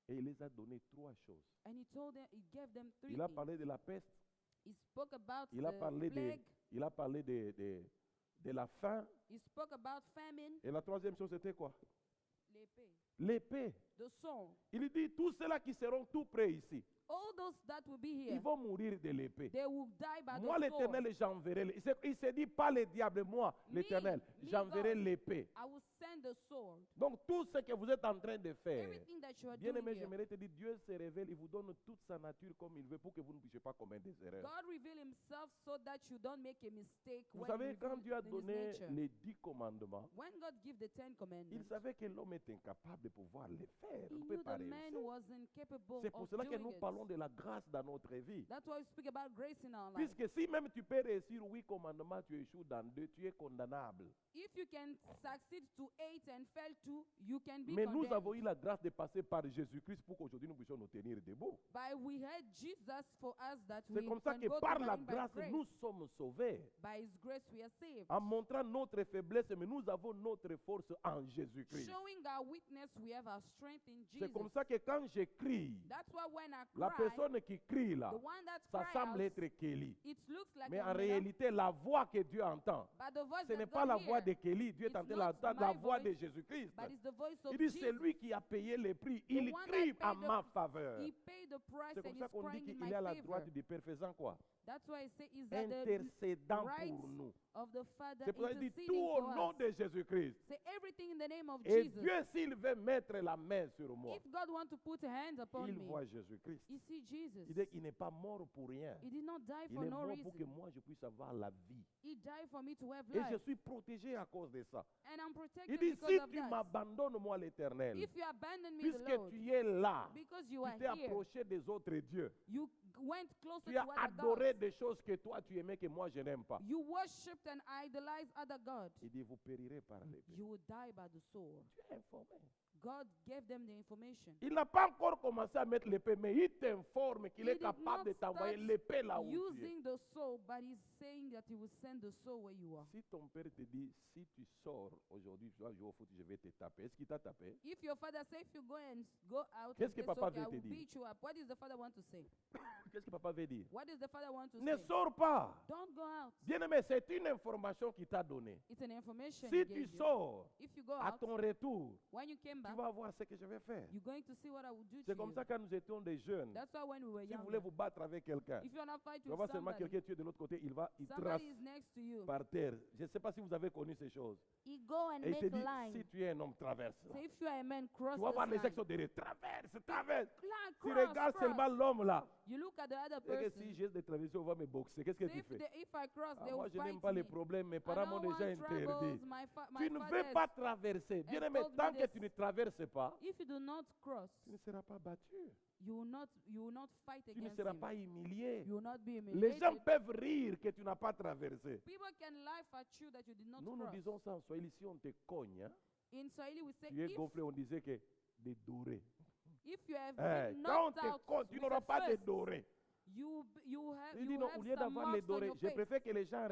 Et il les a donné trois choses. And he told them, he gave them three Il a things. parlé de la peste, He spoke about il a the parlé plague. il a parlé de la faim. He spoke about famine, Et la troisième chose, c'était quoi? l'épée, L'épée. the sword. Il dit, tous ceux-là qui seront tout près ici, All those that will be here, ils vont mourir de l'épée. they will die by Moi, the sword. l'Éternel, j'enverrai. Il s'est dit, pas les diables, moi, Me, l'Éternel, me, j'enverrai God. l'épée. I will send and the sword. Donc tout ce que vous êtes en train de faire, Everything that you are bien doing aimé, here, j'aimerais te dire, Dieu se révèle, il vous donne toute sa nature comme il veut pour que vous ne puissiez pas commettre des erreurs. God reveal himself so that you don't make a mistake. Vous when savez, revealed quand Dieu a in his donné nature. les 10 commandements, When God gave the 10 il commandments, savait que l'homme est incapable de pouvoir les faire. he On ne peut knew pas the man réussir. wasn't capable C'est pour of cela que doing nous it. parlons de la grâce dans notre vie. That's why we speak about grace in our life. Puisque si même tu peux réussir 8 commandements, tu échoues dans 2, tu es condamnable. If you can succeed to 8 and fail to, you can be Mais nous condemned. avons eu la grâce de passer par Jésus-Christ pour qu'aujourd'hui nous puissions nous tenir debout. But we had Jesus for us that C'est we comme ça can que go par through la by grâce, grace. nous sommes sauvés. By his grace we are saved. En montrant notre faiblesse, mais nous avons notre force en Jésus-Christ. Showing our weakness, we have our strength in Jesus. C'est comme ça que quand je crie, That's why when I la cry, personne qui crie là, the one that ça cries semble out, être Kelly. it looks like Mais a en winner, réalité, la voix que Dieu entend, but the voice ce n'est that pas God la voix hears, de Kelly. Dieu est en it's train not d'entendre la my voix de voice, Jésus-Christ. but it's the voice of Il dit, Jesus. c'est lui qui a payé le prix. Il one crie that en paid the- ma faveur. He paid the price C'est and comme ça he's qu'on dit crying in qu'il my est à la favor. droite du Père faisant quoi? That's why I say is that the Intercédant right pour nous. of the Father C'est pour ça qu'il dit interceding tout au for nom us. de Jésus-Christ. Say everything in the name of Et Jesus. Dieu, s'il veut mettre la main sur moi, If God wants to put a hand upon il me, voit Jésus-Christ. he sees Jesus. Il dit qu'il n'est pas mort pour rien. He did not die Il for est no mort reason. pour que moi je puisse avoir la vie. He died for me to have Et je life. suis protégé à cause de ça. And I'm Il protected dit, because si of tu that. m'abandonnes, moi l'Éternel, If you abandon me, the puisque Lord, tu es là, because you tu are t'es here, approché des autres dieux, you went closer tu to as other adoré gods. des choses que toi tu aimais que moi je n'aime pas. You worshipped and idolized other gods. Il dit, vous périrez par l'épée. You will die by the sword. Tu es informé. God gave them the information. Il n'a pas encore commencé à mettre l'épée, mais il t'informe qu'il He est did capable de not t'envoyer start l'épée là où tu es. using the sword, but he's saying that he will send the sword where you are. Si ton père te dit, si tu sors aujourd'hui, tu vas jouer au foot, je vais te taper. Est-ce qu'il t'a tapé? If your father says if you go and go out Qu'est-ce and que say, papa "Okay, I veut te will dire? beat you up," what does the father want to say? Qu'est-ce que papa veut dire? What does the father want to Ne say? sors pas. Don't go out. Bien-aimé, c'est une information qu'il t'a donnée. It's an information Si he tu gave you. sors If you go à out, ton retour, when you came tu back, vas voir ce que je vais faire. you're going to see what I will do C'est to comme you. ça quand nous étions des jeunes. That's why when we were Si vous young, voulez vous battre avec quelqu'un, if you want to fight tu vas with voir seulement somebody, quelqu'un, tu es de l'autre côté, il trace somebody is next to you. par terre. Je ne sais pas si vous avez connu ces choses. He go and Et il te make dit, a line. si tu es un homme, traverse. Là. Say if you are a man, cross Tu vas voir this les line. gens qui sont derrière. Traverse, traverse. Line, Tu cross, regardes cross. seulement l'homme là. You look at the other Et que person. si j'ai des traversées, on va me boxer. Qu'est-ce que Say tu if, fais? if I cross, Ah, they moi, will je n'aime fight pas les me. problèmes. Mes I parents m'ont don't déjà want troubles. interdit. My Tu ne father veux pas traverser. Bien aimé, told me tant que this. tu ne traverses pas, If you do not cross, tu ne seras pas battu. you will not fight Tu ne against seras him. pas humilié. You will not be Les gens humiliated. peuvent rire que tu n'as pas traversé. People can laugh at you that you did not Nous, nous cross. disons ça en Swahili, si on te cogne, hein, In Swahili, we say tu es if, gonflé, on disait que des dorés. if you have Hey, been quand on knocked te out cogne, tu with n'auras a pas de fist, dorés. you have Il dit you non, have au lieu some d'avoir les marks on dorés, your je face. préfère que les gens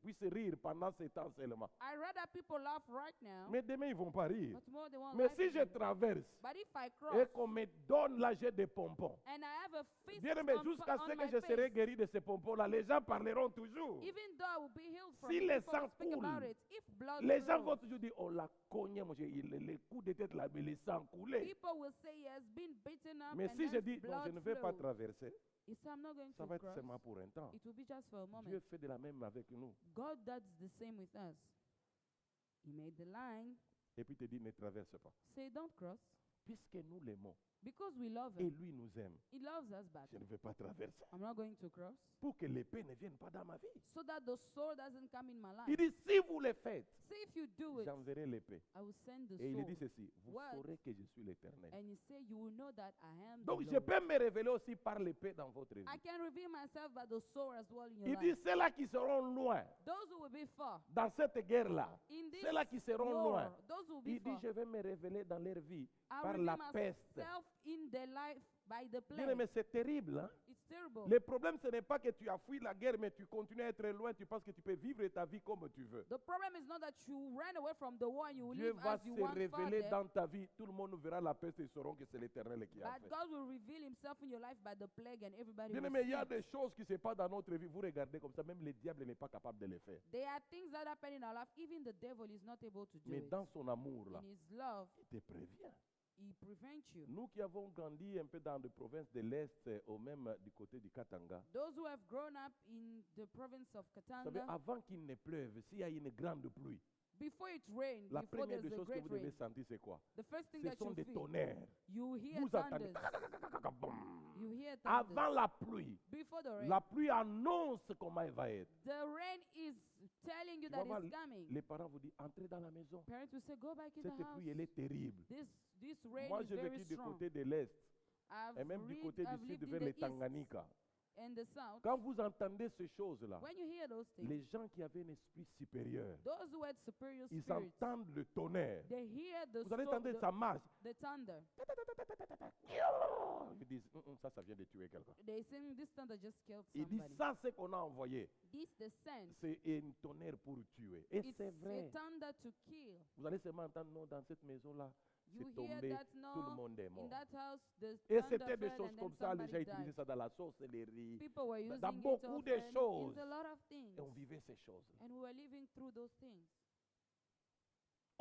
puissent rire pendant ce temps seulement. I rather people laugh right now, Mais demain, ils ne vont pas rire. but tomorrow they won't Mais laugh si je again. traverse But if I cross et qu'on me donne là, j'ai des pompons. and I have a fist Bien aimé, on, jusqu'à on ce que my je serai face, guéri de ces pompons-là, les gens parleront toujours. even though I will be healed from Si it, le people will sang speak about coule, it. If blood Les gens flows, vont toujours dire, on l'a cogné, mon chéri, les coups de tête là, mais le sang coulait. people will say he has been beaten up Mais and si je then dis, non, blood je ne vais pas flows. traverser, He said, I'm not going ça to va être cross. seulement pour un temps. It will be just for a moment. Dieu fait de la même avec nous. God does the same with us. He made the line. Et puis il te dit, ne traverse pas. Say, don't cross. Puisque nous l'aimons Because we love et him. lui nous aime, He loves us back. je ne vais pas traverser. I'm not going to cross. Pour que l'épée ne vienne pas dans ma vie. So that the sword doesn't come in my Il life. dit, si vous le faites, Say if you do it, j'enverrai l'épée. I will send the Et il dit sword. ceci, vous What? saurez que je suis l'Éternel. And he said, you will know that I am the Donc je Lord. peux me révéler aussi par l'épée dans votre vie. I can reveal myself by the sword as well in your Il dit, life. ceux-là qui seront loin Those who will be far dans cette guerre-là, in this ceux-là qui seront war, loin, those who will be il dit, far, je vais me révéler dans leur vie I par reveal la peste. myself in their life by the Bien plague. aimé, c'est terrible. Hein? It's terrible. Le problème, ce n'est pas que tu as fui la guerre, mais tu continues à être loin, tu penses que tu peux vivre ta vie comme tu veux. The problem is not that you ran away from the war and you will Dieu live va as you se want révéler farther, dans ta vie. Tout le monde verra la peste et sauront que c'est l'Éternel qui a but fait. God will reveal himself in your life by the plague and everybody Bien will aimé, il y see a it. des choses qui se passent dans notre vie. Vous regardez comme ça, même le diable n'est pas capable de les faire. There are things that happen in our life, even the devil is not able to do Mais it. dans son amour, là, In his love, il te prévient. he prevents you. Nous qui avons grandi un peu dans les provinces de l'Est, ou même du côté du Katanga, Those who have grown up in the province of vous savez, Katanga, avant qu'il ne pleuve, s'il y a une grande pluie, Before it rains, La before première there's des a choses que great vous devez rain, sentir, c'est quoi? the first thing Ce that sont you des feel, tonnerres. you hear Vous entendez? thunders. Boum. You hear Avant thunders. la pluie, Before the rain, la pluie annonce comment elle va être. the rain is telling you Tu vas that voir, it's coming. les parents vous disent, entrez dans la maison. Parents will say, go back in Cette the house. pluie, elle est terrible. This rain Moi, is j'ai very vécu du strong. côté de l'Est I've et même du côté du I've Sud lived vers in les the east Tanganyika. and the south. Quand vous entendez ces choses-là, When you hear those things, les gens qui avaient un esprit supérieur, those who had superior ils spirits, entendent le tonnerre. they hear the Vous allez storm, entendre, ça marche. the thunder. Ils disent, ça vient de tuer quelqu'un. They think this thunder just killed Ils disent, somebody. ça, c'est qu'on a envoyé. This the sense. C'est un tonnerre pour tuer. Et It's c'est a vrai. thunder to kill. Vous allez seulement entendre, non, dans cette maison-là, You c'est hear tombé, that tout le no, monde est in mort. that house the Et thunder c'était des fell choses and comme then ça, les gens somebody utilisaient died. ça dans la sorcellerie. People were using Dans it beaucoup de often choses. in a lot of things. Et on vivait ces choses-là. And we were living through those things.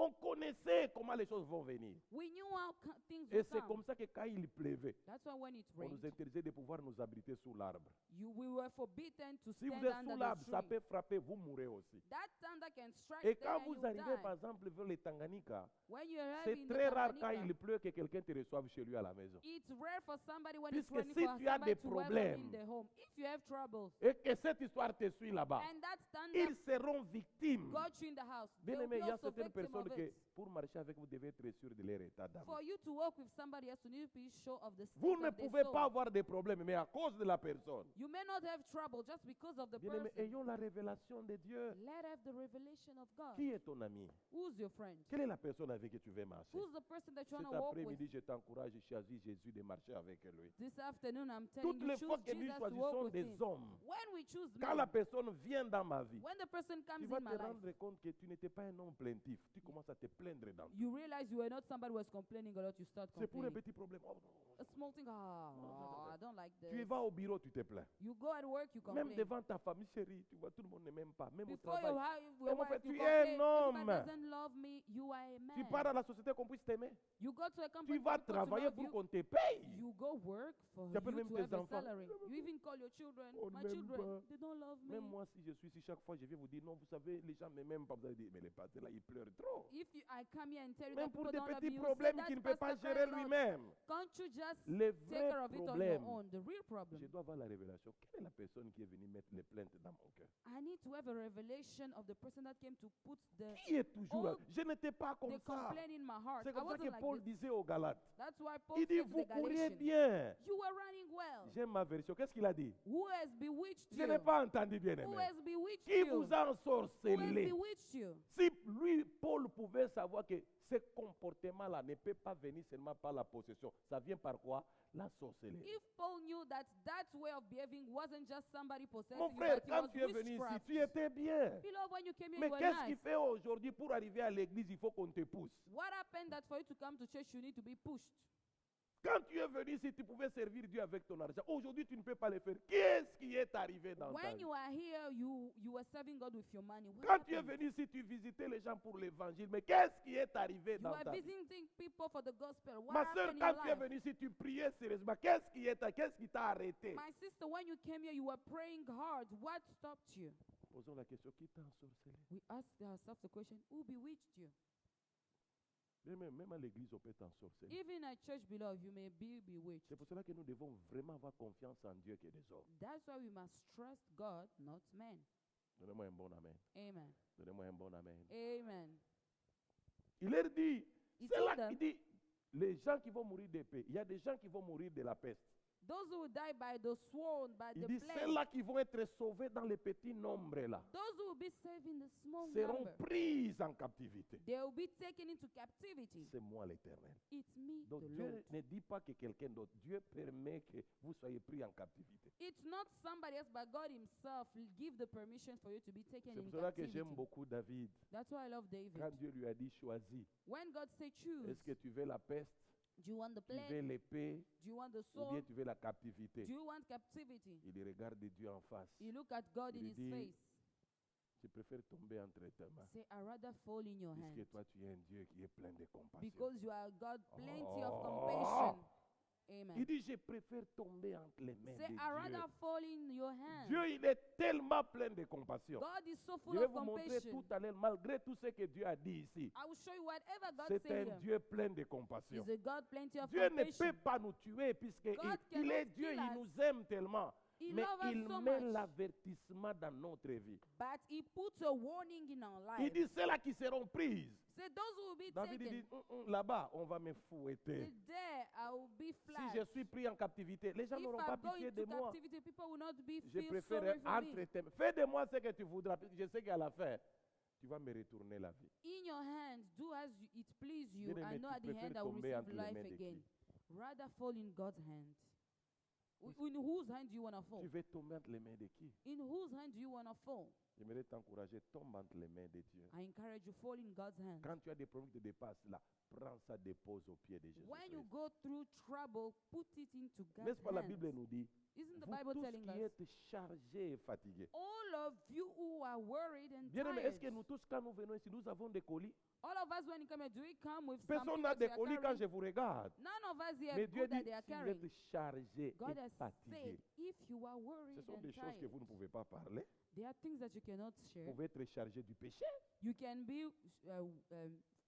On connaissait comment les choses vont venir. We knew how things Et would c'est come. comme ça que quand il pleuvait, That's why when it on rained, nous interdisait de pouvoir nous abriter sous l'arbre. we were forbidden to Si vous stand êtes under sous the l'arbre, ça tree. peut frapper, vous mourrez aussi. That thunder can strike Et there quand and vous you arrivez, die. par exemple, vers les Tanganyika, When you arrive c'est in très the rare quand Tanganyika, il pleut que quelqu'un te reçoive chez lui à la maison. it's rare for somebody when it's Puisque raining si for tu as somebody des to welcome problèmes, in the home. If you have troubles Et que cette histoire te suit là-bas, and that thunder ils seront victimes. got you in the house, Bien they will aimé, be il y a also certaines victim personnes of que it. pour marcher avec vous devez être sûr de leur état d'âme. For you to walk with somebody else, you need to be sure of the Vous state ne of their pouvez soul. pas avoir des problèmes, mais à cause de la personne. You may not have trouble just because of the Bien aimé, person. ayons la révélation de Dieu. Let have the revelation of God. Qui est ton ami? Who's your friend? Quelle est la personne avec qui tu veux marcher? Who's the person that you Cet want to walk with? après-midi, je t'encourage, choisis Jésus de marcher avec lui. This afternoon, I'm telling Toutes you, les fois choose que nous Jesus to walk choisissons with des him. hommes, When we choose quand la men, personne vient dans ma vie, when the person tu comes vas in my te life, rendre compte que tu n'étais pas un homme plaintif. Tu commences à te plaindre dans tout. you realize you were not somebody who was complaining a lot, you start C'est pour un complaining. petit problème. Oh, A small thing, I don't like tu this. vas au bureau, tu te plains. You go at work, you Même complain. devant ta famille chérie, tu vois, tout le monde ne m'aime pas. Même au Before travail. your Comment wife, tu you es complain. un homme? Everybody doesn't love me. You are a Tu man. pars à la société qu'on puisse t'aimer. You go to a Tu company vas for people to travailler love pour you. qu'on te paye. You go work for Tu you appelles même to tes have a enfants. salary. You even call your children, On my m'aime children, pas. they don't love me. Même moi, si je suis ici, chaque fois, je vais vous dire, non, vous savez, les gens ne m'aiment pas. Vous allez dire, mais le pasteur là, il pleure trop. If I come here and tell you Même that pour people des don't love petits you, you say problèmes that qu'il ne peut pas pastor gérer cry a lot. lui-même. Can't you just Les take vrais care of it on problèmes. your own? The real problem. Je dois avoir la révélation. Quelle est la personne qui est venue mettre les plaintes dans mon cœur? I need to have a revelation of the person that came to put the Qui est toujours là? all Je n'étais pas comme the ça. complaint in my heart. C'est I comme ça wasn't que like Paul this. disait aux Galates. That's why Paul Il dit, said to vous the courriez Galatians, bien. you were running well. J'aime ma version. Qu'est-ce qu'il a dit? Who has bewitched Je you? n'ai pas entendu bien Who aimé. has bewitched Qui you? vous a Who has ensorcelé? bewitched you? Si lui, Paul, pouvait savoir que ce comportement-là ne peut pas venir seulement par la possession, ça vient par quoi? La sorcellerie. If Paul knew that that way of behaving wasn't just somebody possessing Mon you, frère, but it quand was tu es venu ici, witchcraft. tu étais bien. Beloved, when you came here, Mais you were qu'est-ce qui nice. fait aujourd'hui pour arriver à l'église, il faut qu'on te pousse? What happened that for you to come to church, you need to be pushed? Quand tu es venu ici, tu pouvais servir Dieu avec ton argent. Aujourd'hui, tu ne peux pas le faire. Qu'est-ce qui est arrivé dans ta When vie? you are here, you were serving God with your money. What Quand tu es happened? venu ici, tu visitais les gens pour l'évangile. Mais qu'est-ce qui est arrivé You dans are ta vie? visiting people for the gospel. What Ma soeur, happened in quand your tu es life? venu ici, tu priais sérieusement. Qu'est-ce qui t'a arrêté? My sister, when you came here, you were praying hard. What stopped you? Posons la question, qui t'a ensorcelé? We asked ourselves the question, who bewitched you? Même à l'église, on peut t'ensorceler. Even at church, beloved, you may be bewitched. C'est pour cela que nous devons vraiment avoir confiance en Dieu que des hommes. That's why we must trust God, not men. Donnez-moi un bon amen. Amen. Donnez-moi un bon amen. Amen. Il leur dit, He c'est told là them, qu'il dit, les gens qui vont mourir d'épée, il y a des gens qui vont mourir de la peste. those who will die by the sword, by Il the dit, plague, ceux-là qui vont être sauvés dans les petits nombres là, those who will be saved in the small seront number, pris en captivité. they will be taken into captivity. C'est moi l'Éternel. It's me, Donc the Dieu Lord. ne dit pas que quelqu'un d'autre. Dieu permet que vous soyez pris en captivité. It's not somebody else, but God Himself will give the permission for you to be taken C'est in pour cela que captivity. j'aime beaucoup David. That's why I love David. Quand Dieu lui a dit choisis, When God said choose, est-ce que tu veux la peste, do you want the tu veux plague? l'épée Do you want the ou bien sword? tu veux la captivité? Do you want captivity? Il regarde Dieu en face. You look at God Il in His dit, face. Je préfère tomber entre tes mains. Say, I rather fall in your hand. Puisque toi tu es un Dieu qui est plein de compassion. Because you are God, plenty of Oh. compassion. Amen. Il dit, je préfère tomber entre les mains Say, de I Dieu. rather fall in your hands. Dieu, il est tellement plein de compassion. God is so Je full vais of vous montrer compassion. tout à l'heure, malgré tout ce que Dieu a dit ici. I will show you whatever God C'est said un here. Dieu plein de compassion. He's a God plenty of Dieu ne compassion. peut pas nous tuer puisqu'il God il est cannot Dieu, kill il us. nous aime tellement. He Mais loves us il so met much. l'avertissement dans notre vie. But he puts a warning in our Il life. dit, ceux-là qui seront prises. Say, those who will be David il taken. dit, là-bas, on va me fouetter. Say, there I will be Si flat. je suis pris en captivité, les gens If n'auront I pas go pitié de into moi. captivity, people will not be Je feel préfère sorry for me. entre tes mains. Fais de moi ce que tu voudras. Je sais qu'à la fin, tu vas me retourner la vie. In your hands, do as it please you. Bien-aimé, I know tu at the préfères end I will tomber receive entre les life mains de again. qui? Rather fall in God's hand. In whose hand do you want to fall? Tu veux tomber entre les mains de qui? In whose hand do you want to fall? J'aimerais t'encourager, tombe entre les mains de Dieu. I encourage you, fall in God's hand. Quand tu as des problèmes qui te dépassent là, prends ça, dépose aux pieds de Jésus. When you go through trouble, put it into God's N'est-ce pas la hands. Bible nous dit, Isn't the vous Bible tous telling qui us? êtes chargés et fatigués. All of you who are worried and Bien-aimés, tired. est-ce que nous tous, quand nous venons ici, nous avons des colis? All of us, when you come here, do we come with Personne something n'a that des we are colis quand carrying? je vous regarde. None of us here Mais have Dieu good that dit, they are si vous carrying. êtes chargés God et has fatigués, said, if you are ce worried sont and des choses que tired, vous ne pouvez pas parler. there are things that you cannot Vous share. pouvez être chargé du péché. You can be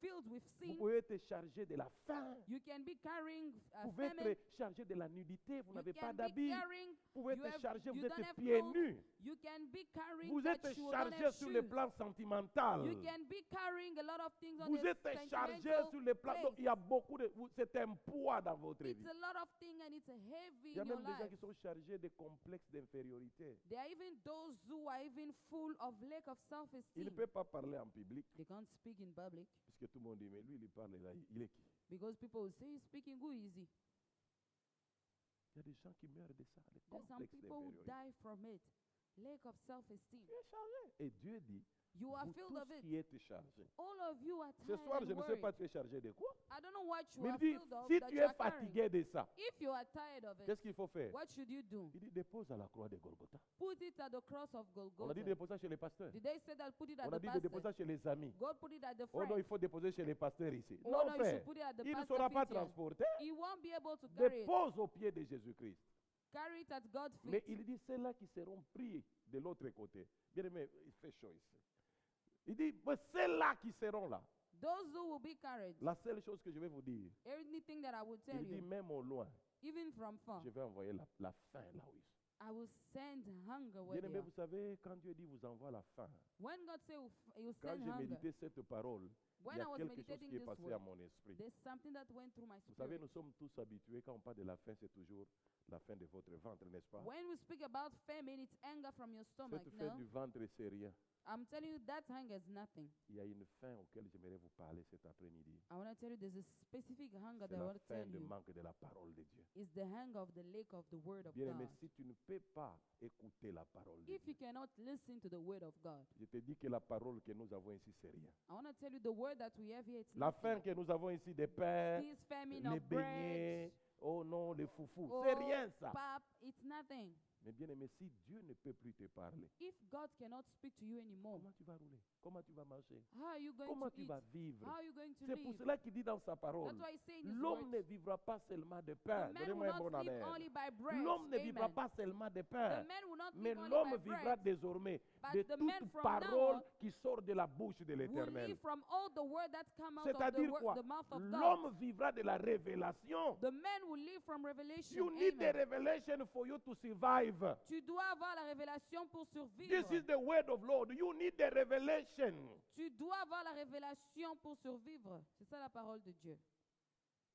filled with Vous sin. pouvez être chargé de la faim. You can be carrying Vous pouvez famine. être chargé de la nudité. Vous You n'avez pas can be d'habit. carrying. Vous pouvez you être have- chargé, you vous don't êtes have pieds clothes. nus. You can be carrying Vous that êtes you don't chargé have sur le shoes. plan sentimental. You can be carrying a lot of things on Vous the êtes chargé sentimental sur le plan. place. Donc, il y a beaucoup de. C'est un poids dans votre It's vie. a lot of things and it's a heavy Il y a in your même des gens life. qui sont chargés de complexes d'infériorité. There are even those who are even full of lack of Il self-esteem. ne peut pas parler en public. They can't speak in public Puisque tout le monde dit, mais lui, il parle là. Il est qui? because people will say he's speaking who is he? Il y a des gens qui meurent de ça. Des There's some complexes people who d'infériorité. die from it. Lack of self-esteem. Tu es chargé. Et Dieu dit, You are vous filled tous of it. qui êtes chargés. All of you are Ce tired soir, and je ne sais worried. pas tu es chargé de quoi. I don't know what you Mais il are dit, filled of si that tu you es are carrying. fatigué de ça, If you are tired of it, qu'est-ce qu'il faut faire? what should you do? Il dit, dépose à la croix de Golgotha. Put it at the cross of On a dit Golgotha. déposer chez les pasteurs. Did they say that put it at On a the dit de pastor? déposer ça chez les amis. God put it at the Oh non, friend. il faut déposer chez les pasteurs ici. Oh Non, no, you frère. should put it at the Il ne pastor sera pas feet here. transporté. He won't be able to carry it. Dépose aux pieds de Jésus-Christ. Carry it at God's Mais feet. il dit, ceux-là qui seront pris de l'autre côté. Bien aimé, il fait chaud ici. Il dit, mais ceux-là qui seront là. Those who will be carried. La seule chose que je vais vous dire, Anything that I will tell il dit, you, même au loin, even from far, je vais envoyer la faim là où ils sont. I will send hunger where Bien they aimé, are. vous savez, quand Dieu dit vous envoie la faim, When God say he will quand send j'ai hunger, médité cette parole, il when y I a was quelque chose meditating qui est this passé word, à mon esprit. there's something that went through my Vous savez, spirit. nous sommes tous habitués, quand on parle de la faim, c'est toujours la faim de votre ventre, n'est-ce pas? When we speak about famine, it's anger from your stomach. Cette faim No, du ventre, c'est rien. I'm telling you that hunger is nothing. Il y a une faim auquel j'aimerais vous parler cet après-midi. I want to tell you there's a specific hunger C'est that I la want to faim tell de you. manque de la parole de Dieu. It's the hunger of the lake of the word of Bien aimé, God. si tu ne peux pas écouter la parole de If you Dieu, cannot listen to the word of God, je te dis que la parole que nous avons ici, c'est rien. I want to tell you the word that we have here, it's La nothing. faim que nous avons ici, des pains, This famine les of bread, beignets, oh non, les foufous, oh, c'est rien ça. pap, it's nothing. Mais bien aimé, si Dieu ne peut plus te parler, If God cannot speak to you anymore, comment tu vas rouler? Comment tu vas marcher? how are you going Comment to tu eat? vas vivre? How are you going to C'est pour live? cela qu'il dit dans sa parole, That's why he's saying his l'homme ne words. vivra pas seulement de The pain. man will Donnez-moi un not bon live amen. only by bread. L'homme ne vivra Amen. pas seulement de The pain, man will not mais live only l'homme by vivra bread, désormais but de the man toute from parole now on qui sort de la bouche de will l'Éternel. live from all the word that come out of C'est-à-dire quoi? the mouth of God. L'homme vivra de la révélation. The man will live from revelation. You need the Amen. revelation for you to survive. Tu dois avoir la révélation pour survivre. This is the word of Lord. You need the revelation. Tu dois avoir la révélation pour survivre. C'est ça la parole de Dieu.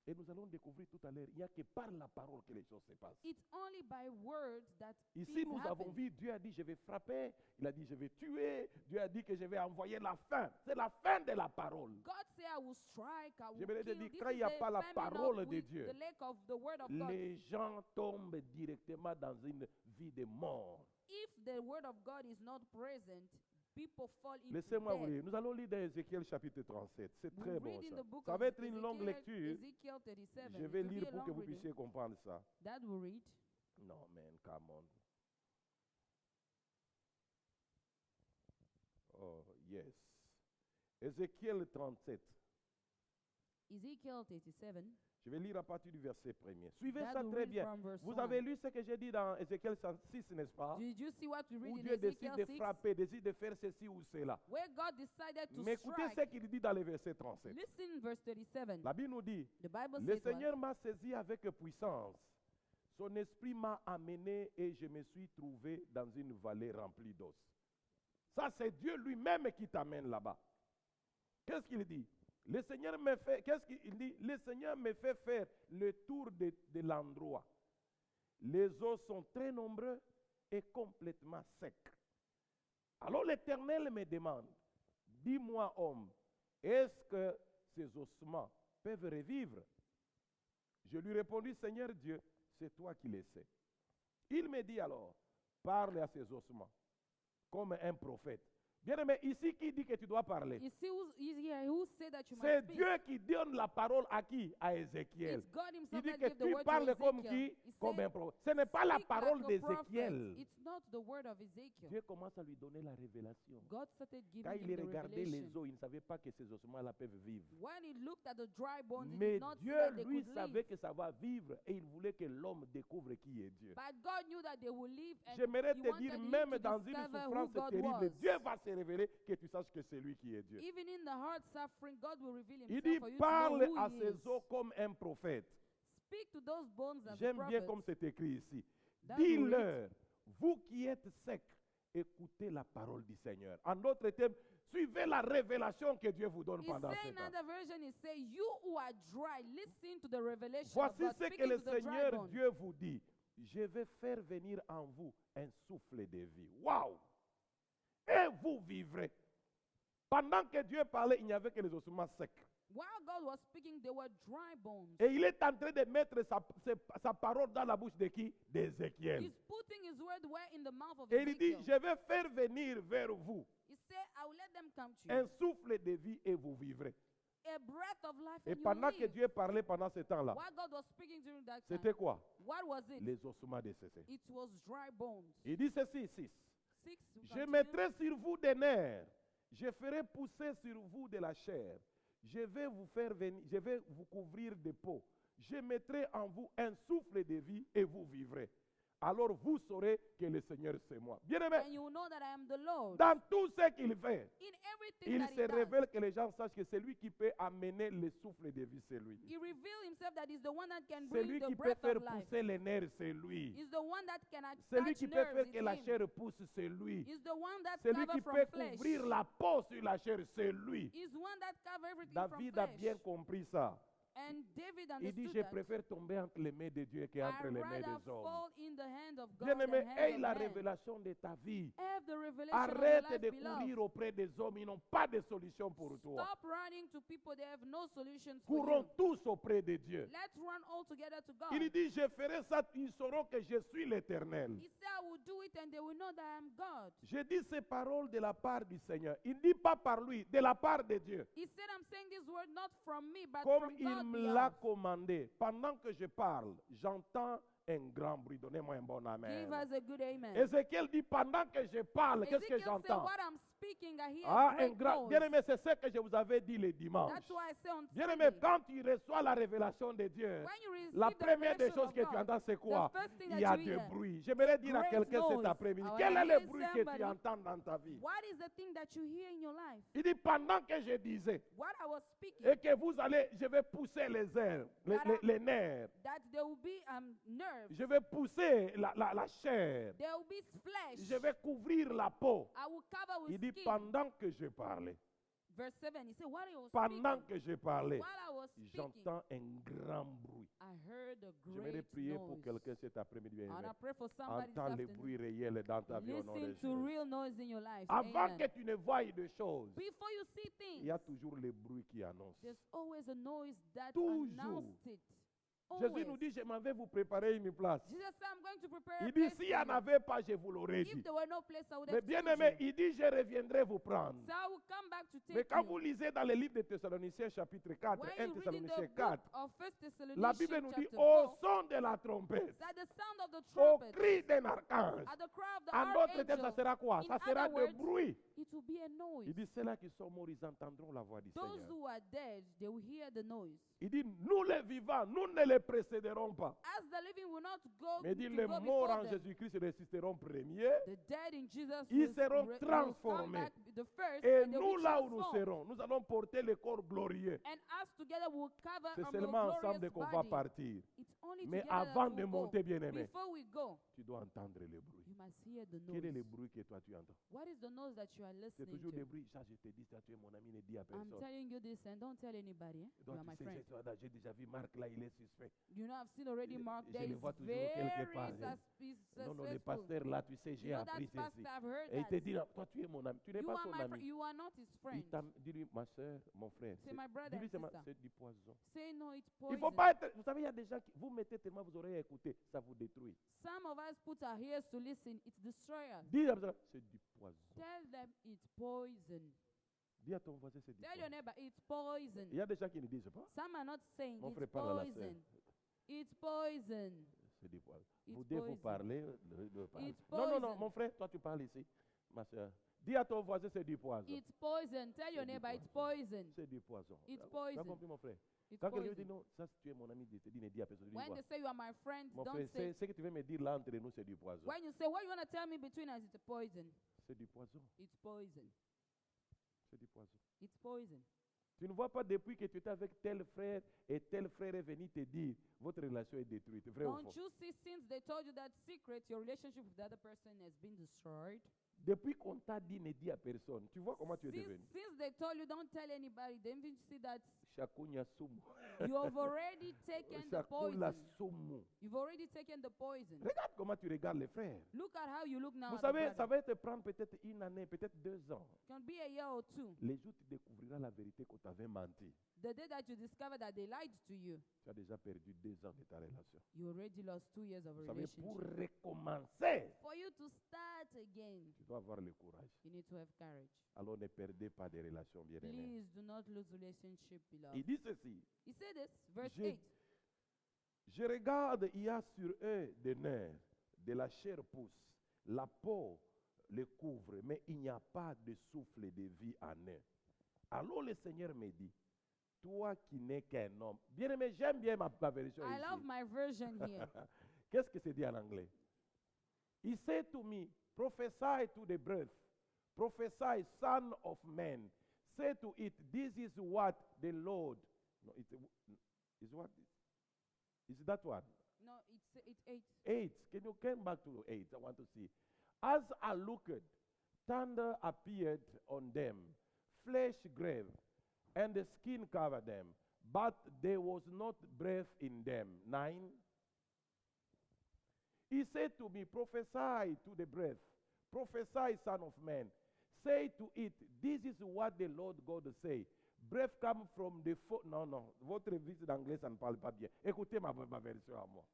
Et nous allons découvrir tout à l'heure, il n'y a que par la parole que les choses se passent. It's only by words that Ici, things nous avons happen. vu, Dieu a dit, je vais frapper. Il a dit, je vais tuer. Dieu a dit que je vais envoyer la faim. C'est la fin de la parole. God said, I will strike, I will J'aimerais te kill. dire, This quand is il n'y a the pas la famine parole of de with Dieu, the lack of the word of God. les gens tombent directement dans une vie de mort. If the word of God is not present, people fall into Laissez-moi vous death. lire. Nous allons lire dans Ézéchiel chapitre 37. C'est We très bon read in ça. the book Ça of va être une longue Ezekiel- lecture. Ezekiel 37. Je It vais will be lire a pour que long vous reading. puissiez comprendre ça. That will read. Non, man, come on. Oh, yes. Ézéchiel 37. Ezekiel 37. Je vais lire à partir du verset 1er. Suivez That ça we très read bien. from verse Vous 1. avez lu ce que j'ai dit dans Ézéchiel 6, n'est-ce pas? Did you see what we read Où in Dieu décide Ezekiel de 6? frapper, décide de faire ceci ou cela. Where God decided to Mais écoutez ce strike. qu'il dit dans le verset 37. Listen, verse 37. La Bible nous dit, The Bible le says what? Seigneur m'a saisi avec puissance. Son esprit m'a amené et je me suis trouvé dans une vallée remplie d'os. Ça, c'est Dieu lui-même qui t'amène là-bas. Qu'est-ce qu'il dit? Le Seigneur me fait, qu'est-ce qu'il dit? Le Seigneur me fait faire le tour de l'endroit. Les os sont très nombreux et complètement secs. Alors l'Éternel me demande, dis-moi homme, est-ce que ces ossements peuvent revivre? Je lui répondis, Seigneur Dieu, c'est toi qui le sais. Il me dit alors, parle à ces ossements comme un prophète. Bien-aimé, ici, qui dit que tu dois parler? You see who said that you C'est must speak? Dieu qui donne la parole à qui? À Ézéchiel. It's God Il himself dit that que gave the tu word to parles comme Ezekiel. qui? He Comme said, un prophète. Ce n'est pas la "Speak parole like a prophet." d'Ézéchiel. It's not the word of Ezekiel. Dieu commence à lui donner la révélation. God started giving Quand il him the regardait les revelation. os, il ne savait pas que ces ossements-là peuvent vivre. When he looked at the dry bones, he Mais did not see Dieu, that they lui, could savait live. que ça va vivre et il voulait que l'homme découvre qui est Dieu. But God knew that they will live, and J'aimerais he te wanted dire, him même to dans une discover who souffrance God terrible, was. Dieu va se révéler que tu saches que c'est lui qui est Dieu. Even in the hard suffering, God will reveal Il himself dit, for you parle to know à who he ces is. os comme un prophète. Speak to those bones as a J'aime bien prophet. comme c'est écrit ici. That will Dis-leur, vous qui êtes secs, écoutez la parole du Seigneur. En d'autres termes, suivez la révélation que Dieu vous donne He's pendant ce saying temps. another version is say, you who are dry, listen to the revelation of Voici God. ce que Speaking le to the dry Seigneur bones. Dieu vous dit. Je vais faire venir en vous un souffle de vie. Waouh! Et vous vivrez. Pendant que Dieu parlait, il n'y avait que les ossements secs. While God was speaking, there were dry bones. Et il est en train de mettre sa parole dans la bouche de qui? D'Ézéchiel. He's putting his word where in the mouth of Et il dit, Ezekiel. je vais faire venir vers vous He said, I will let them come to un you. souffle de vie et vous vivrez. A breath of life Et and you pendant will que live. Dieu parlait pendant ce temps-là, While God was speaking during that time, c'était quoi? what was it? Les ossements desséchés. It was dry bones. Il dit ceci, 6. 6. we Je continue. mettrai sur vous des nerfs. Je ferai pousser sur vous de la chair. Je vais vous faire venir, je vais vous couvrir de peau. Je mettrai en vous un souffle de vie et vous vivrez. Alors vous saurez que le Seigneur c'est moi. Bien-aimé, And you will know that I am the Lord. dans tout ce qu'il fait, In everything il that se he does, révèle que les gens sachent que c'est lui qui peut amener le souffle de vie, c'est lui. he revealed himself that he's the one that can C'est bring lui the qui peut breath faire of life. pousser les nerfs, c'est lui. He's the one that can C'est lui attach qui peut nerves. faire It's que la him. chair pousse, c'est lui. He's the one that C'est lui cover qui from peut flesh. couvrir la peau sur la chair, c'est lui. He's the one that cover everything David from a flesh. bien compris ça. And David Il dit, understood je that. préfère tomber entre les mains de Dieu qu'entre I'd les mains rather des hommes. fall in the hand of God Bien-aimé, than hand aie of la man. révélation de ta vie. Have the revelation of your Arrête life, de beloved. courir auprès des hommes, ils n'ont pas de solution pour toi. Stop running to people, they have no solutions for Courons you. tous auprès de Dieu. Let's run all together to God. Il dit, je ferai ça, ils sauront que je suis l'Éternel. He said, I will do it and they will know that I am God. Je dis ces paroles de la part du Seigneur. Il ne dit pas par lui, de la part de Dieu. He said, I'm saying this word not from me, but Comme from il God. me behalf. l'a commandé. Pendant que je parle, j'entends un grand bruit. Donnez-moi un bon Give amen. us a good amen. Ézéchiel dit, pendant que je parle, qu'est-ce que Ezekiel said, j'entends? what I'm speaking, I hear Ah, a un great grand. noise. Bien-aimé, c'est ce que je vous avais dit le dimanche. That's why I say on Bien-aimé, Sunday, quand tu reçois la révélation de Dieu, when you receive la the première des revelation choses of que tu God, entends, c'est quoi? the first thing Il y that a you du hear, bruit. J'aimerais dire à great quelqu'un cet noise. après-midi, I quel wanna est le hear bruit que tu somebody. entends dans ta vie? what is the thing that you hear in your life? Il dit, pendant que je disais, What I was speaking, et que vous allez, je vais pousser les airs, les nerfs. that there will be nerves, Je vais pousser la chair. there will be flesh. Je vais couvrir la peau. I will cover with Il dit, skin. pendant que je parlais, Verse 7, he said, while I was pendant speaking, que je parlais, while I was speaking, j'entends un grand bruit. I heard a J'aimerais great prier pour noise. quelqu'un cet après-midi. And I pray for somebody this Entends les afternoon. bruits réels dans ta vie au nom de Listen to Jésus. real noise in your life. Avant Amen. que tu ne voies de choses, Before you see il y a things, toujours les bruits qui annoncent. there's always a noise that Toujours. announced it. Jésus nous dit, je m'en vais vous préparer une place. Jesus said, I'm going to prepare a Il dit, place s'il for n'y en you. avait pas, je vous l'aurais If dit. there were no place, I would Mais have bien told aimé, you. il dit, je reviendrai vous prendre. So I will come back to Mais take quand you. vous lisez dans le livre de Thessaloniciens chapitre 4, When 1 you read in the Thessaloniciens book 4, of 1 la Thessalonians Bible nous dit, chapter au 4, son de la trompette, that the sound of the au trumpet, cri d'un archange. at the cry of the En d'autres termes, ça archangel, sera quoi? in Ça sera other de words, bruit. it will be a Il noise. dit, ceux-là qui sont morts, ils entendront la voix du Those Seigneur. who are dead, they will hear the noise. Il dit, nous les vivants, nous ne les précéderons pas. As the living will not go Mais il dit, to les go morts before en them. Jésus-Christ ressusciteront premiers. The dead in Jesus Ils will, seront will come transformés. back the first, Et and they nous, will là où nous transform. serons, nous allons porter le corps glorieux. And us together will cover C'est our seulement glorious ensemble qu'on va body. partir. It's only Mais together that avant we de will go. monter, bien-aimé, Before we go, tu dois entendre le bruit. you must hear the Quel est le noise. bruit que toi tu entends? What is the noise that you are C'est listening toujours to? des bruits. Ça, je te dis, ça, tu es mon ami, ne dis à I'm personne. telling you this, and don't tell anybody. Eh? You Donc, are my tu friend. sais, j'ai déjà vu Marc là, il est suspect. You know, I've seen already Je- Mark je there le is vois toujours quelque very part, hein. Non, non, le successful. pasteur là, tu sais, You j'ai know, appris that ceci. pastor, I've heard Et il te that. dit, non, toi tu es mon ami. Tu n'es You pas are son my ami. you are not his friend. Dis-lui, ma soeur, mon frère. Say, my brother Dis-lui, and sister. c'est du poison. Say no, it's Il ne faut poison. pas être. Vous savez, il y a des gens qui. Vous mettez tellement vos oreilles à écouter, ça vous détruit. Some of us put our ears to listen. It's destroy us. Dis comme ça, c'est du poison. Tell them it's poison. Dis à ton voisin, c'est du Tell your poison. neighbor it's poison. Il y a des gens qui ne disent pas. Some are not saying Mon it's frère parle à la sœur. poison. It's poison. C'est du poison. It's Vous devez vous poison. parler. Parler. It's Non, non, non, poison. mon frère, toi tu parles ici. Ma soeur. Dis à ton voisin, c'est du poison. It's poison. Tell your du neighbor it's poison. poison. C'est du poison. It's Tu as poison. compris, mon frère? It's Quand quelqu'un dit poison. non, ça tu es mon ami, je te dis, ne dis à personne. Dis, When quoi? they say you are my friend, Mon don't frère, say. ce que tu veux me dire là entre nous, c'est du poison. When you say what you want to tell me between us, it's a poison. C'est du poison. It's poison. C'est du poison. It's poison. Tu ne vois pas depuis que tu étais avec tel frère et tel frère est venu te dire, votre relation est détruite. Vrai ou Don't faux? you see, since they told you that secret, your relationship with the other person has been destroyed? Depuis qu'on t'a dit, ne dis à personne. Tu vois comment tu es Since, devenu? since they told you don't tell anybody, then you see that Shakunya sumu. you have already taken the Shakula poison. sumu. You've already taken the poison. Regarde comment tu regardes les frères. Look at how you look now. Vous at the savez, brother. ça va te prendre peut-être une année, peut-être 2 ans. It can be a year or two. Les jours, tu découvriras la vérité qu'on t'avait menti. The day that you discover that they lied to you, Tu as déjà perdu 2 ans de ta relation. you already lost 2 years of Vous savez, pour relationship. recommencer, For you to start again, tu dois avoir le courage. you need to have courage. Alors ne perdez pas de relations bien aimées. Please do not lose relationship, beloved. Il dit ceci. He said this, verse Je- 8. Je regarde, il y a sur eux des nerfs, de la chair pousse, la peau les couvre, mais il n'y a pas de souffle de vie en eux. Alors le Seigneur me dit, toi qui n'es qu'un homme. Bien aimé, j'aime bien ma version I love ici. my version here. Qu'est-ce que c'est dit en anglais? He said to me, prophesy to the breath, prophesy, son of man. Say to it, this is what the Lord. No, it's what? Is that one? No, it's 8. 8. Can you come back to 8? I want to see. As I looked, thunder appeared on them, flesh grave, and the skin covered them, but there was not breath in them. 9. He said to me, prophesy to the breath, prophesy, son of man. Say to it, this is what the Lord God say. Breath come from the foot. Non, non, votre visite d'anglais, ça ne parle pas bien. Écoutez ma version à moi.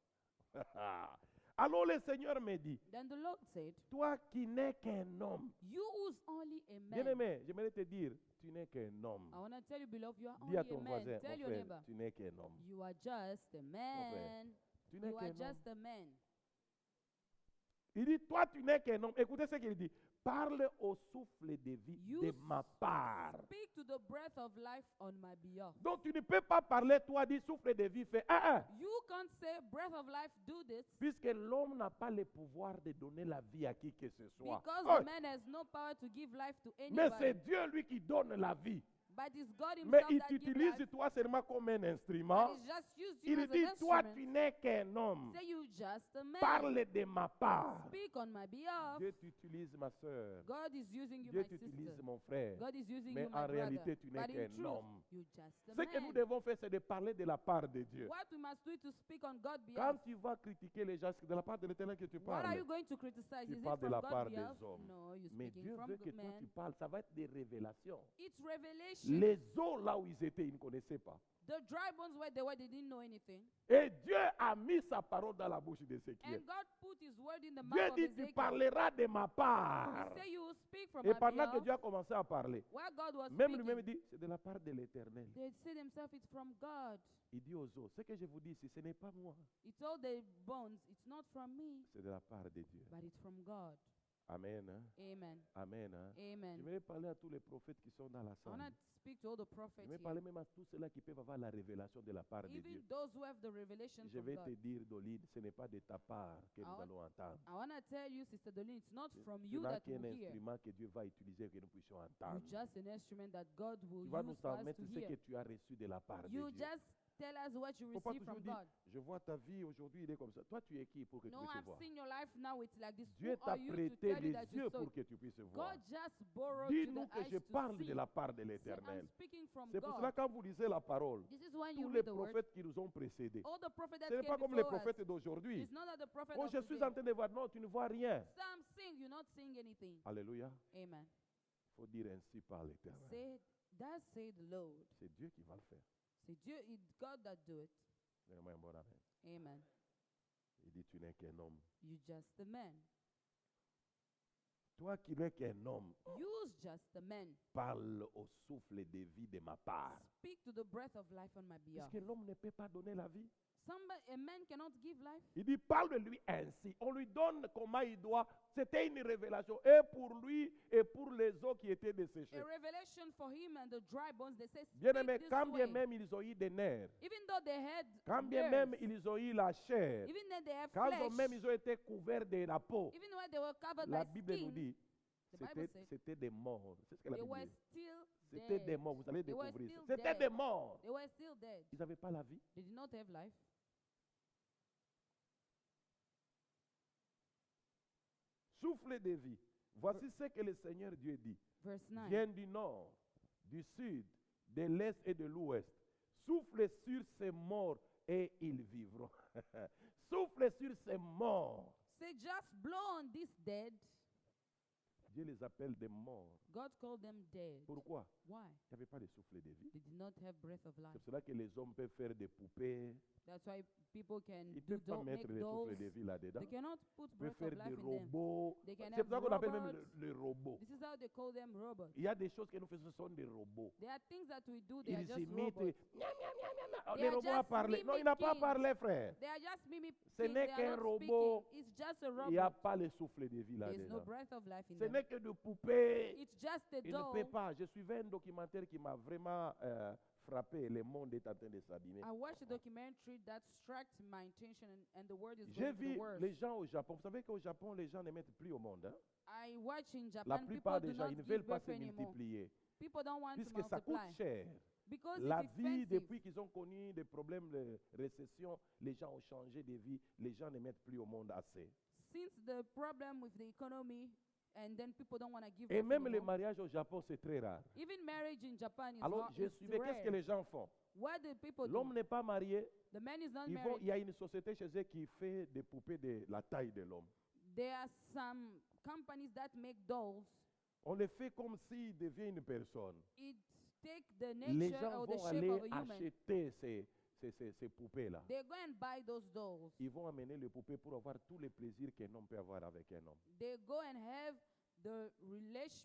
Alors le Seigneur me dit, Then the Lord said, toi qui n'es qu'un homme. you who's only a Bien man. aimé, j'aimerais te dire, tu n'es qu'un homme. I want to tell you, beloved, you are Dis only à a ton man. voisin, Tell mon your frère, neighbor, tu n'es qu'un homme. you are just a man. Tu n'es You are qu'un homme. just a man. Il dit, toi tu n'es qu'un homme. Écoutez ce qu'il dit. Parle au souffle de vie You de ma part. Speak to the breath of life on my behalf. Donc tu ne peux pas parler, toi, du souffle de vie. Fais, You can't say, breath of life, do this, puisque l'homme n'a pas le pouvoir de donner la vie à qui que ce soit. because Oh, the man has no power to give life to mais anybody. c'est Dieu, lui, qui donne la vie. But it's God Mais himself il that gives t'utilise life. toi seulement comme un And instrument. he's just used you Il as dit, an toi, instrument. tu n'es qu'un homme. Say you just a man. Parle de ma part. Speak on my behalf. Dieu t'utilise, ma soeur. God is using you, Dieu my t'utilise, sister. mon frère. God is using Mais you, my en brother. réalité, tu n'es But in qu'un truth, homme. you just a Ce que nous man. devons faire, c'est de parler de la part de Dieu. What we must do is to speak on God's Quand behalf. tu vas critiquer les gens, c'est de la part de l'Éternel que tu What are parles. you going to criticize? Tu Is it parles de from la God's part des behalf? hommes. No, you're Mais speaking Dieu from veut que good toi tu man. parles. Ça va être des révélations. It's revelation. ships. Les eaux là où ils étaient, ils ne connaissaient pas. The dry bones where they didn't know anything. Et Dieu a mis sa parole dans la bouche d'Ézéchiel. And God put his word in the Dieu mouth of dit, tu Ezekiel. parleras de ma part. He said, you will speak from Et my pendant que behalf. Dieu a commencé à parler, While God was même speaking, lui-même dit, c'est de la part de l'Éternel. they said themselves, it's from God. Il dit aux eaux, ce que je vous dis ici, ce n'est pas moi, He told the bones, it's not from me, c'est de la part de Dieu. but it's from God. Amen. Hein? Amen. Amen. Hein? Amen. Je vais parler à tous les prophètes qui sont dans la I salle. want to speak to all the prophets Je vais here. parler même à tous ceux-là qui peuvent avoir la révélation de la part de Even Dieu. those who have the revelation Je from vais te God. dire, Dolide, ce n'est pas de ta part que nous want- allons entendre. I want to tell you, Sister Dolin, it's not from Tu you n'as that qu'un will hear. instrument que Dieu va utiliser que nous puissions You're entendre. just an instrument that God will Tu vas use nous for us transmettre to ce hear. que tu as reçu de la part de You Dieu. just tell us what you Faut pas receive toujours from dire, God. je vois ta vie aujourd'hui, il est comme ça. Toi, tu es qui pour que tu No, puisses I've voir? seen your life now, it's like this. Dieu Who t'a are you to prêté tell you les that you yeux saw pour it? que tu puisses voir. God just borrowed you Dis-nous the que eyes je to parle see. de la part de Say, I'm l'Éternel. speaking from C'est pour cela God. quand vous lisez la parole, This is when you tous les read the word. prophètes qui nous ont précédés, All the prophets that ce n'est came pas comme les before us. prophètes d'aujourd'hui. It's not that the prophet Oh, of je suis today. en train de voir. Non, tu ne vois rien. Some sing, you're not seeing anything. Alléluia. Amen. Il faut dire ainsi par l'Éternel. Say, that say the Lord. C'est Dieu qui va le faire. Say, it's God that do it. Donne-moi un bon amen. Amen. Il dit, tu n'es qu'un homme. You just the man. Toi qui n'es qu'un homme, Use just the man. parle au souffle de vie de ma part. Speak to the breath of life on my Parce behalf. que l'homme ne peut pas donner la vie. A man cannot give life. Il dit, parle de lui ainsi. On lui donne comment il doit. C'était une révélation. Et pour lui et pour les eaux qui étaient desséchées. A revelation for him and the dry bones. They say, Bien speak aimé, this quand bien way. même ils ont eu des nerfs, Even though they had quand bien nerves, même ils ont eu la chair, even though they have quand flesh, même ils ont été couverts de la peau, even when they were covered la by Bible skin, nous dit, the Bible said, c'était des morts. C'est ce que la they Bible were dit. still C'était dead. des morts, vous allez They were découvrir. still C'était dead. des morts. They were still dead. Ils n'avaient pas la vie. They did not have life. Souffle de vie. Voici ce que le Seigneur Dieu dit. Verse 9. Viens du nord, du sud, de l'est et de l'ouest. Souffle sur ces morts et ils vivront. Souffle sur ces morts. Say, just blow on this dead. Dieu les appelle des morts. God called them dead. Pourquoi? Why? Il n'y avait pas de souffle de vie. They did not have breath of C'est life. pour cela que les hommes peuvent faire des poupées. That's why people can Ils ne do peuvent pas make mettre les dolls. souffles de vie là-dedans. They cannot put Ils peuvent breath faire of des life in them. robots. They can C'est pour ça qu'on have appelle même robots. le robot. This is how they call them robots. Il y a des choses que nous faisons, ce sont des robots. There are things that we do, they are Ils just imitent. robots. Gna, gna, gna, gna, gna. They Les are robots a just parlé. Non, il n'a pas mimicking. parlé, frère. They are just mimicking. Ce n'est They are qu'un not robot. speaking. It's just a Il n'y a robot. pas le souffle de vie There is no là-dedans. breath of life in Ce them. n'est que de poupées. It's just a Il ne peut doll. pas. Je suivais un documentaire qui m'a vraiment frappé. Le monde est en train de s'abîmer. I watched a documentary that struck my attention and the word is J'ai going to the vu worst. les gens au Japon. Vous savez qu'au Japon, les gens ne mettent plus au monde. Hein? I watch in La Japan, plupart people des do gens, not ils ne give veulent pas birth se anymore. multiplier. People don't want to Puisque ça coûte multiply. cher. Because La it's vie, expensive. depuis qu'ils ont connu des problèmes de récession, les gens ont changé de vie. Les gens ne mettent plus au monde assez. Since the problem with the economy, and then people don't want to give Et birth même les anymore. mariages au Japon, c'est très rare. Even marriage in Japan is, Alors, je it's suivais, qu'est-ce que rare. les gens font? What do people L'homme do? n'est pas marié. The man is not Il married. y a une société chez eux qui fait des poupées de la taille de l'homme. There are some companies that make dolls. On les fait comme s'il devient une personne. It take the Les nature gens or the vont shape aller of a human. acheter ces poupées-là. They go and buy those dolls. Ils vont amener les poupées pour avoir tous les plaisirs qu'un homme peut avoir avec un homme. They go and have the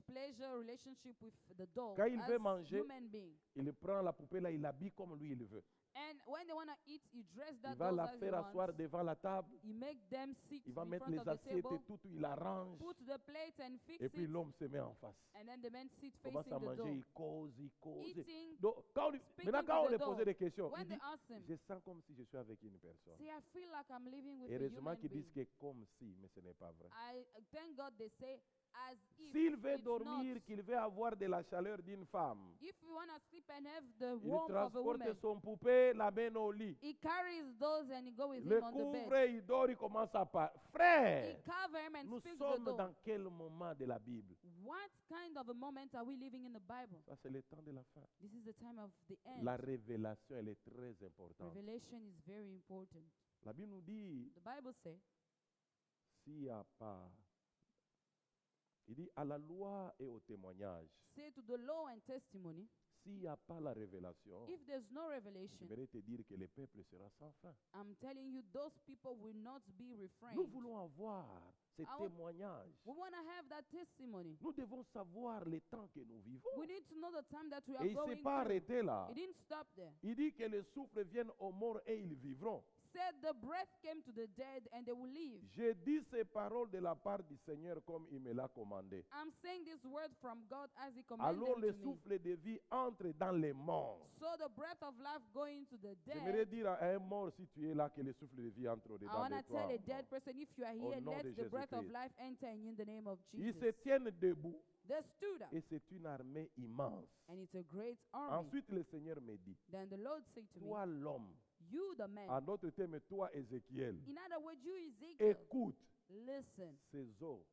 pleasure relationship with the doll Quand il as veut manger, human being. il prend la poupée-là, il l'habille comme lui il veut. And when they want to eat, he dress Il that va doll la as he faire asseoir wants. devant la table. He make them sit Il va in mettre front les of the assiettes table, et tout, il arrange. put the plate and fix Et puis it, l'homme se met en face. and then the man sit Il commence facing à the manger, doll. il cause, il cause. Eating, Donc, speaking maintenant, to quand on the lui doll, posait des questions, when il they dit, ask him, je sens comme si je suis avec une personne. see, I feel like I'm living with a Heureusement human qu'ils being. disent que comme si, mais ce n'est pas vrai. I thank God they say as if S'il veut it's dormir, not. qu'il veut avoir de la chaleur d'une femme, If you want to sleep and have the il warmth of a transporte woman, son poupée, l'amène au lit. he carries those and he go with Le him on the bed. couvre, il dort, il commence à parler. He Frère, cover him and nous speaks to the sommes doll. dans quel moment de la Bible? What kind of a moment are we living in the Bible? Ça, c'est le temps de la fin. This is the time of the end. La révélation, elle est très importante. Revelation is very important. La Bible nous dit, The Bible says, s'il n'y a pas, il dit à la loi et au témoignage, say to the law and testimony, S'il n'y a pas la révélation, If there's no revelation, j'aimerais te dire que le peuple sera sans fin. I'm telling you, those people will not be Nous refrained. voulons avoir ces I want- témoignages. We want to have that testimony. Nous devons savoir les temps que nous vivons. We need to know the time that we are Et il ne s'est going pas through. arrêté là. It didn't stop there. Il dit que les souffles viennent aux morts et ils vivront. Said the breath came to the dead and they will live. J'ai dit ces paroles de la part du Seigneur comme il me l'a commandé. I'm saying this word from God as He commanded Alors le to me. souffle de vie entre dans les morts. So the breath of life going to the J'aimerais dead. dire à un mort, si tu es là, que le souffle de vie entre I dedans want de to toi. tell a dead person, if you are here, nom de let the breath of Jésus-Christ. life enter in you in the name of Ils se Jesus. tiennent debout They stood up, et c'est une armée immense. and it's a great army. Ensuite, le Seigneur me dit, Then the Lord said to me, toi l'homme, you the man. en d'autres termes, toi Ézéchiel, In other words, you Ezekiel, écoute, listen. ces eaux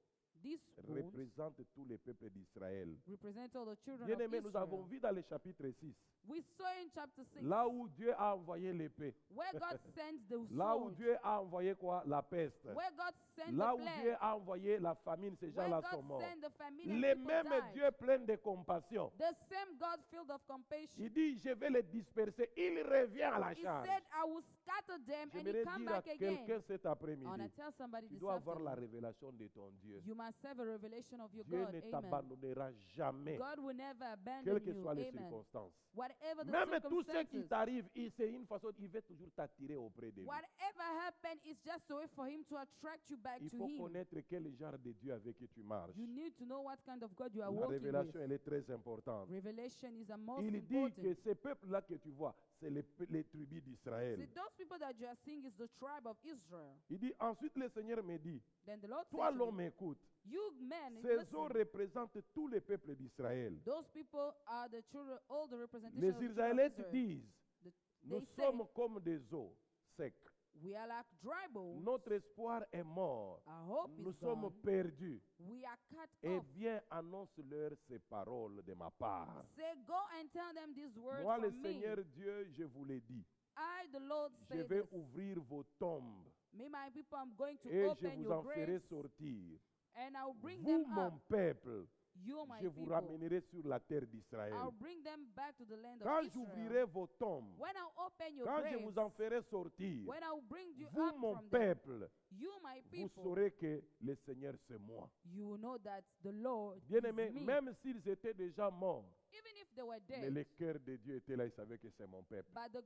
These wounds représentent tous les peuples d'Israël. represent all the children Bien of aimé, nous avons Israel. vu dans le chapitre 6, We saw in chapter 6 là où Dieu a envoyé l'épée, where God sends the là où sword, Dieu a envoyé quoi? La peste. where God sent Là the où Dieu plague, a envoyé la famine, ces where gens-là God sont morts. sent the famine and Les people mêmes died. Dieu plein de compassion. The same God filled of compassion. Il dit, je vais les disperser. Il revient à la He charge. said, I will scatter them and he J'aimerais come dire à back again. quelqu'un cet I want après-midi, to tell somebody tu this dois avoir la afternoon, révélation de ton Dieu. you must have a revelation of your Dieu God. ne Amen. t'abandonnera jamais, God will never abandon quelles que you. soient les Amen. circonstances. Whatever the Même tout ce qui circumstances, t'arrive, c'est une façon, il veut toujours t'attirer auprès de lui. whatever happened is just a way for him to attract you back Il to faut him. connaître quel genre de Dieu avec qui tu marches. You need to know what kind of God you are La working révélation, with. elle est très importante. Revelation is the most Il dit important. que ces peuples-là que tu vois, c'est les tribus d'Israël. See, those people that you are seeing is the tribe of Israel. Il dit, ensuite le Seigneur me dit, Then the Lord toi said to l'homme me, écoute, you men, ces listen, eaux représentent tous les peuples d'Israël. those people are the children, all the representation Les of the children of Israélites Israel. disent, The- nous they say, sommes comme des eaux secs. we are like dry bones. Notre espoir est mort. Our hope Nous is sommes gone. perdus. We are cut Eh off. bien, annonce-leur ces paroles de ma part. Say, go and tell them these words Moi, le from Seigneur me. Dieu, je vous l'ai dit. I, the Lord, Je say vais this. ouvrir vos tombes Me, my people, I'm going to et je open vous your en ferai graves, sortir. and I'll bring Vous, them mon up. peuple, You, my je vous people. ramènerai sur la terre d'Israël. I'll bring them back to the land Quand of j'ouvrirai Israel. vos tombes, When I open your quand je graves, vous en ferai sortir, when I'll bring you vous, up mon from them, peuple, you, my vous people, saurez que le Seigneur, c'est moi. you will know that the Lord Bien-aimés, is me. même s'ils étaient déjà morts, Even if they were mais dead, le cœur de Dieu était là, il savait que c'est mon peuple. but the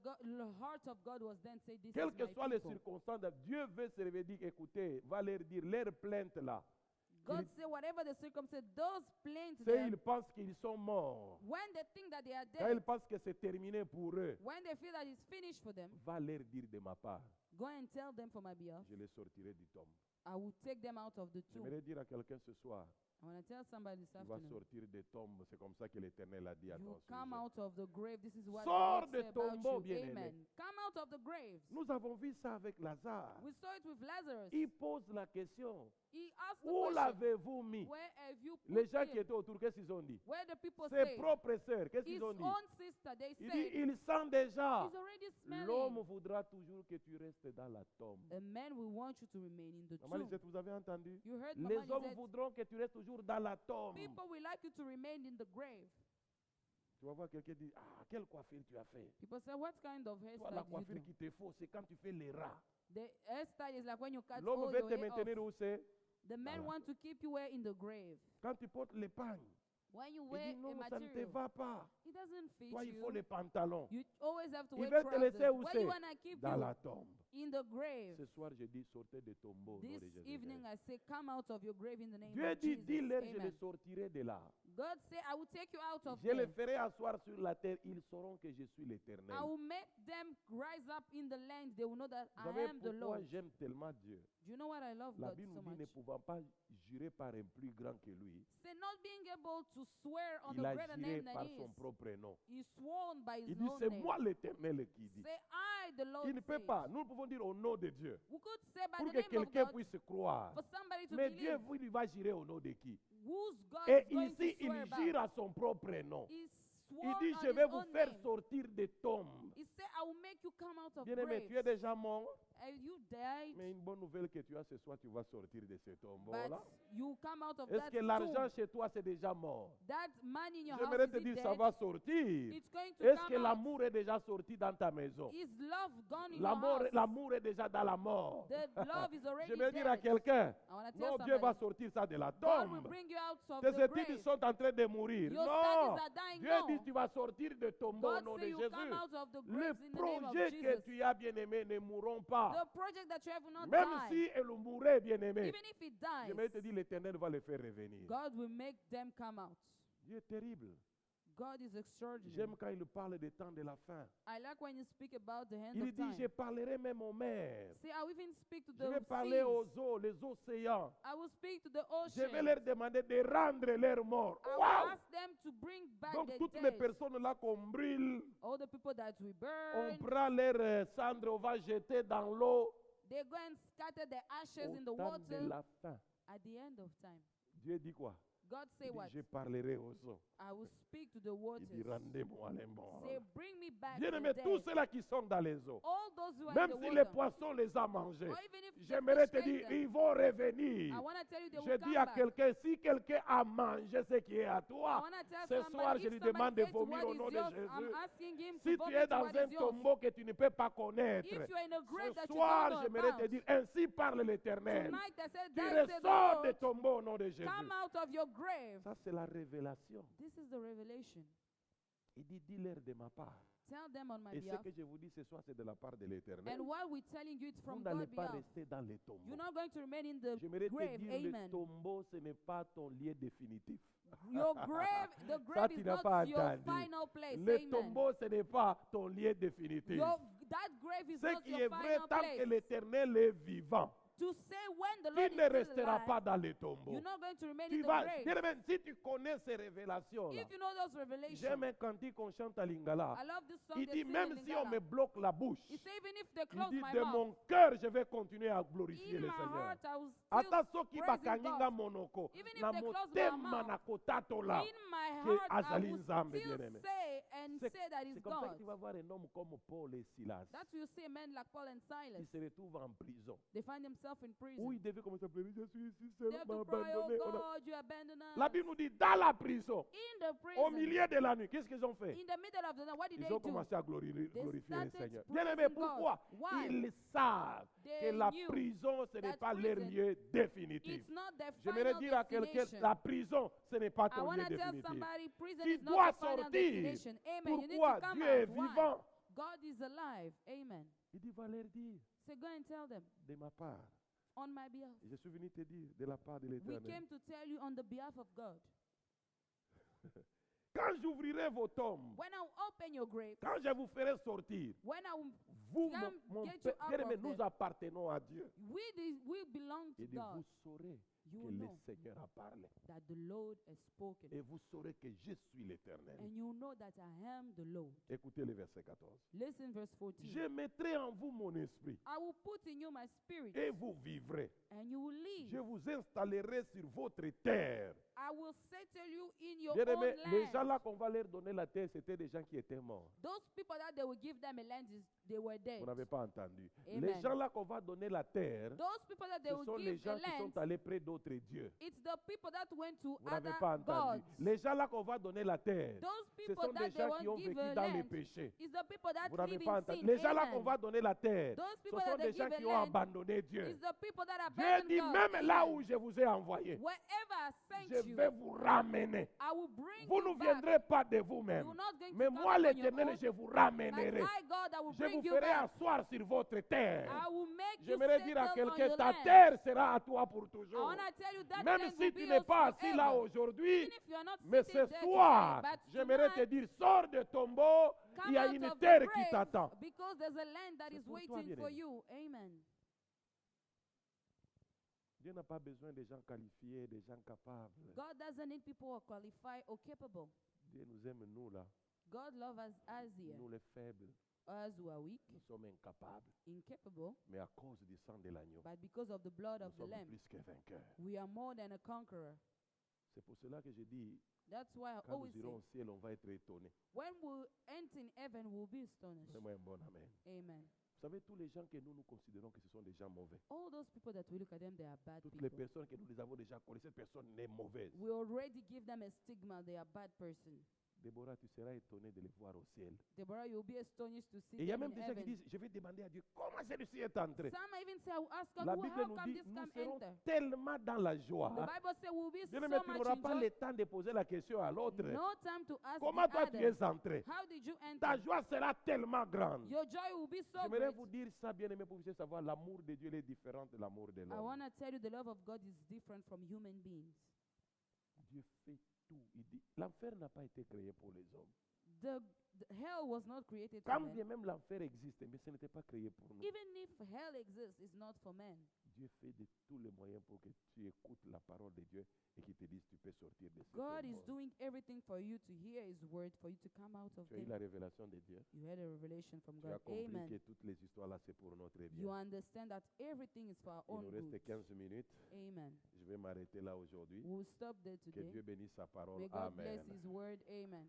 heart of God was then say, this Quelles is que my soient les people. circonstances, Dieu veut se réveiller, dire, écoutez, va leur dire, leur plainte là. God say, whatever the circumstance, those plaints C'est there, ils pensent qu'ils sont morts. when they think that they are Quand ils dead, pensent que c'est terminé pour eux, when they feel that it's finished for them, va leur dire de ma part, go and tell them for my behalf, je les sortirai du tombe. I will take them out of the tomb. J'aimerais dire à quelqu'un ce soir, I want to tell somebody this tu vas afternoon, sortir des tombes. C'est comme ça que l'Éternel a dit à you ton come sujet. out of the grave. This is what Sors the de Lord say about tombeau, you. bien-aimé. Amen. Come out of the graves. Nous avons vu ça avec Lazare. We saw it with Lazarus. Il pose la question, He asked the où question, l'avez-vous mis? where have you Les put gens qui him? étaient autour, qu'est-ce qu'ils ont dit? Where the people Ses say, propres sœurs, qu'est-ce his qu'ils ont dit? own sister, they Il dit, said, il sent déjà. he's already L'homme smelling. voudra toujours que tu restes dans la tombe. A man will want you to remain in the Maman tomb. Lisette, vous avez entendu? You heard Les Mama hommes Lisette? voudront que tu restes toujours dans la tombe. People will like you to remain in the grave. Tu vas voir quelqu'un dire, ah, quelle coiffure tu as fait? People say, what kind of Toi, hairstyle la do you coiffure do? qui te faut, c'est quand tu fais les rats. The hairstyle is like when you cut L'homme all veut your te hair maintenir off. où c'est? The men Voilà. want to keep you where in the grave. Quand tu portes l'épargne, When you il wear dit, non, a ça ne te material, va pas. it doesn't fit Toi, il faut you. les pantalons. You always have to Il wear veut te laisser trousers. où Where c'est? you want to keep Dans you? la tombe. In the grave. Ce soir, je dis, sortez des tombeaux au nom This de Jésus. evening I say, come out of your grave in the name Dieu of dit, Jesus. dis-leur, je les Amen. sortirai de là. God say, I will take you out of Je les them. ferai asseoir sur la terre. Ils sauront que je suis I l'Éternel. will make them rise up in the land. They will know that Vous I savez am the pourquoi Lord. j'aime tellement Dieu? Do you know what I love La God Bible so nous dit, ne much? pouvant pas jurer par un plus grand que lui, Say not being able to swear on il a a greater juré name than par he son is. propre nom. He sworn by Il his dit, own c'est name. moi l'Éternel qui dit. Say I, the Lord. Il ne peut says. pas. Nous pouvons dire au nom de Dieu. We could say by Pour the que name of quelqu'un God puisse croire. for somebody to Mais believe. Dieu, vous, il va jurer au nom de qui? Whose God Et is going ici, to swear il by? jure à son propre nom. He Il swore dit, on je his vais vous own faire name. sortir des tombes. He said, I will make you come out of Bien-aimé, tu es graves. déjà mort. You died, Mais une bonne nouvelle que tu as ce soir, tu vas sortir de ce but tombeau-là. you come out of Est-ce that que l'argent tomb. chez toi, c'est déjà mort? That man in your J'aimerais house, te is dire, it ça dead? va sortir. It's going to Est-ce que come out. l'amour est déjà sorti dans ta maison? Is love gone in your L'amour house? l'amour est déjà dans la mort. The love is already J'aimerais dire à dead. quelqu'un, I want to tell non, Dieu va somebody, sortir ça de la God will tombe. bring you out of Tes the études grave. sont en train de mourir. Your Non, studies are dying. Dieu dit No. tu vas sortir de tombeau au God nom de say you come Jésus. out of the Les graves in the name of projets que Jesus. tu as bien aimés ne mourront pas. The project that you have will not Même die. si elle mourait bien aimé. Even if it dies, J'aimerais te dire, l'Éternel va les faire revenir. God will make them come out. Dieu est terrible. God is extraordinary. J'aime quand il parle des temps de la fin. I like when you speak about the end Il of dit, je time. parlerai même aux mers. See, I will even speak to Je vais the parler seas. aux eaux, les océans. I will speak to the Je vais ocean. leur demander de rendre leurs morts. I will Wow! ask them to bring back Donc the toutes les dead. personnes là qu'on brûle, All the people that we on burn, prend leurs cendres, on va jeter dans l'eau. they go and scatter their ashes Au in the temps de water. la fin. At the end of time, Dieu dit quoi? God say Il dit, what? je parlerai aux eaux. I will speak to the Il waters. dit, rendez-moi les morts. Say, bring me back Bien the aimé, tous dead. ceux-là qui sont dans les eaux, All those who are même in the si les water. poissons les ont mangés, Or even if the j'aimerais fish te ate dire, them. ils vont revenir. I want to tell you they Je will dis come à back. quelqu'un, si quelqu'un a mangé ce qui est à I toi, want to tell ce somebody, soir, je if lui somebody demande de ate vomir what au is nom de yours, Jésus. I'm asking him Si to tu vomit es dans what un is yours. tombeau que tu ne peux pas connaître, If you are in a grave that ce you soir, don't know j'aimerais te about, dire, ainsi parle l'Éternel. tonight I said, Tu thus said the ressors de Lord, tombeau au nom de Jésus. come out of your grave. Ça, c'est la révélation. This is the revelation. Il dit, dis-leur de ma part. Tell them on my Et ce behalf. que je vous dis ce soir, c'est de la part de l'Éternel. And while we're telling you it's Vous from n'allez God's pas behalf, rester dans les tombeaux. you're not going to remain in the J'aimerais te grave. dire, le Amen. tombeau, ce n'est pas ton lieu définitif. Your grave, the Ça, grave tu is n'as not pas your entendu. final place. Le Amen. tombeau, ce n'est pas ton lieu définitif. That grave is Ce not qui your est vrai, final tant que place. l'Éternel est vivant, To say when the tu Lord ne is still resteras alive, pas dans les tombeaux. you're not going to remain Tu in the vas, grave. bien-aimé, si tu connais ces révélations-là, If you know those revelations, j'aime un cantique qu'on chante à Lingala. I love this song. Il they dit, sing même in si on Lingala. me bloque la bouche, He say even if they il close dit, my de mouth, mon cœur, je vais continuer à glorifier in le my Seigneur. heart I will Ata still soki praising bakaninga God. monoko Even if na they close my motema mouth, na kotatola. In my que heart, I azali will nzambe, still bien-aimé. say and C'est say that c'est is comme ça que God. tu vas voir un homme comme Paul et Silas. That's why you see men like Paul and Silas. Ils se retrouvent en prison. They find themselves in prison. Où ils devaient commencer à pleurer, je suis ici They seul, have m'a to cry, oh abandonné. On a- God, you abandoned us. La Bible nous dit, dans la prison, In the au prison, milieu de la nuit, qu'est-ce qu'ils ont fait? in the middle of the night, what did Ils they ont do? commencé à glorifier They le started Seigneur. praising Bien aimé, God. pourquoi? Why? Ils savent They que la knew prison, ce n'est that pas leur prison, lieu définitif. It's not their J'aimerais final dire à quelqu'un, destination. la prison, ce n'est pas I ton want lieu to tell définitif. somebody, prison Tu is not dois your final sortir. destination. Amen. You need to Pourquoi? come Dieu est out. Why? vivant. God is alive. Amen. Il dit, va leur dire, So go and tell them, de ma part. on my behalf. Je suis venu te dire, de la part de We l'Éternel. came to tell you on the behalf of God. Quand j'ouvrirai vos tombes, When I will open your grave, quand je vous ferai sortir, when I will, vous, Come mon get Père, you out bien-aimé, of nous there. appartenons à Dieu. we belong to Il dit, God. vous saurez You que will le know Seigneur a parlé. that the Lord has spoken. Et vous saurez que je suis l'Éternel. And you know that I am the Lord. Écoutez le verset 14. Listen, verse 14. Je mettrai en vous mon esprit I will put in you my spirit, et vous vivrez. and you will live. Je vous installerai sur votre terre. I will settle you in your Bien own aimé, les gens land. là qu'on va leur donner la terre, c'était des gens qui étaient morts. Those people that they will give them a land, they were dead. Vous n'avez pas entendu. Amen. Les gens là qu'on va donner la terre, Those people that they ce will sont les give a gens qui land, sont allés près d'autres dieux. it's the people that went to Vous n'avez other pas entendu. gods. Les gens là qu'on va donner la terre, Those ce people sont des that they gens qui ont won't give vécu a dans les land, péchés. it's the people that Vous n'avez live pas in entendu. sin. Les gens là Amen. qu'on va donner la terre, Those ce people sont that des they gens give qui a ont land, abandonné Dieu. it's the people that Dieu abandoned dit, God. même là Amen. où je vous ai envoyé, Wherever I sent je you, vais vous ramener. I will bring Vous you ne back. viendrez pas de vous-même. You're not going Mais to moi, come on your l'Éternel, own. je vous But ramènerai. I, God, I will Je vous bring you ferai back. asseoir sur votre terre. I will make you J'aimerais dire à settle on quelqu'un, your ta land. terre sera à toi pour I toujours. want to tell you that Même land si will tu be n'es yours pas assis là forever. aujourd'hui, Even if you are not mais sitting ce there soir, today, but j'aimerais te tonight, dire, sors de ton tombeau, il come y a out une of the terre qui grave, t'attend. because there's a land that C'est is pour toi, waiting for bien-aimé. you. Amen. Dieu n'a pas besoin de gens qualifiés, de gens capables. God doesn't need people who are qualified or capable. Dieu nous aime, nous là, God loves us as here, nous les faibles. us who are weak, Nous sommes incapables, incapable, mais à cause du sang de l'agneau, but because of the blood nous of the sommes Lamb, plus que vainqueurs. we are more than a conqueror. C'est pour cela que je dis, That's why I quand always nous irons au say, ciel, on va être étonnés. when we enter in heaven, we'll be astonished. Donne-moi un bon amen. Amen. savez, tous les gens que nous considérons que ce sont des gens mauvais, All those people that we look at them, they are bad toutes les people. personnes que nous les avons déjà connues, cette personne est mauvaise. We already give them a stigma, they are bad person. Déborah, tu seras étonné de les voir au ciel. Deborah, you'll be astonished to see Et il y a them même in des gens qui heaven. disent, je vais demander à Dieu, comment celui-ci est entré? Some even say, I will ask God, La "Well, Bible how nous come dit, this nous come serons enter?" tellement dans la joie. The Bible says we'll be Bien-aimé, so tu much n'auras in pas joy. le temps de poser la question à l'autre. No time to ask Comment the toi tu other. es entré? How did you Ta enter? joie sera tellement grande. Your joy will be so J'aimerais great. vous dire ça, bien-aimé, pour que vous puissiez savoir l'amour de Dieu il est différent de l'amour de I l'homme. want to tell you the love of God is different from human beings. Dieu fait tout. Il dit, l'enfer n'a pas été créé pour les hommes. The hell was not created for Quand men. bien même l'enfer existe, mais ce n'était pas créé pour nous. Even if hell exists, it's not for men. Dieu fait de tous les moyens pour que tu écoutes la parole de Dieu et qu'il te dise tu peux sortir de ce God is monde. doing everything for you to hear His word, for you to come out of Tu as eu them. la révélation de Dieu. You had a revelation from Tu as God. compris que Amen. toutes les histoires là c'est pour notre You bien. understand that everything is for our Il own nous good. reste 15 minutes. Amen. Je vais m'arrêter là aujourd'hui. We'll stop there Que today. Dieu bénisse sa parole. May God bless Amen. His word. Amen.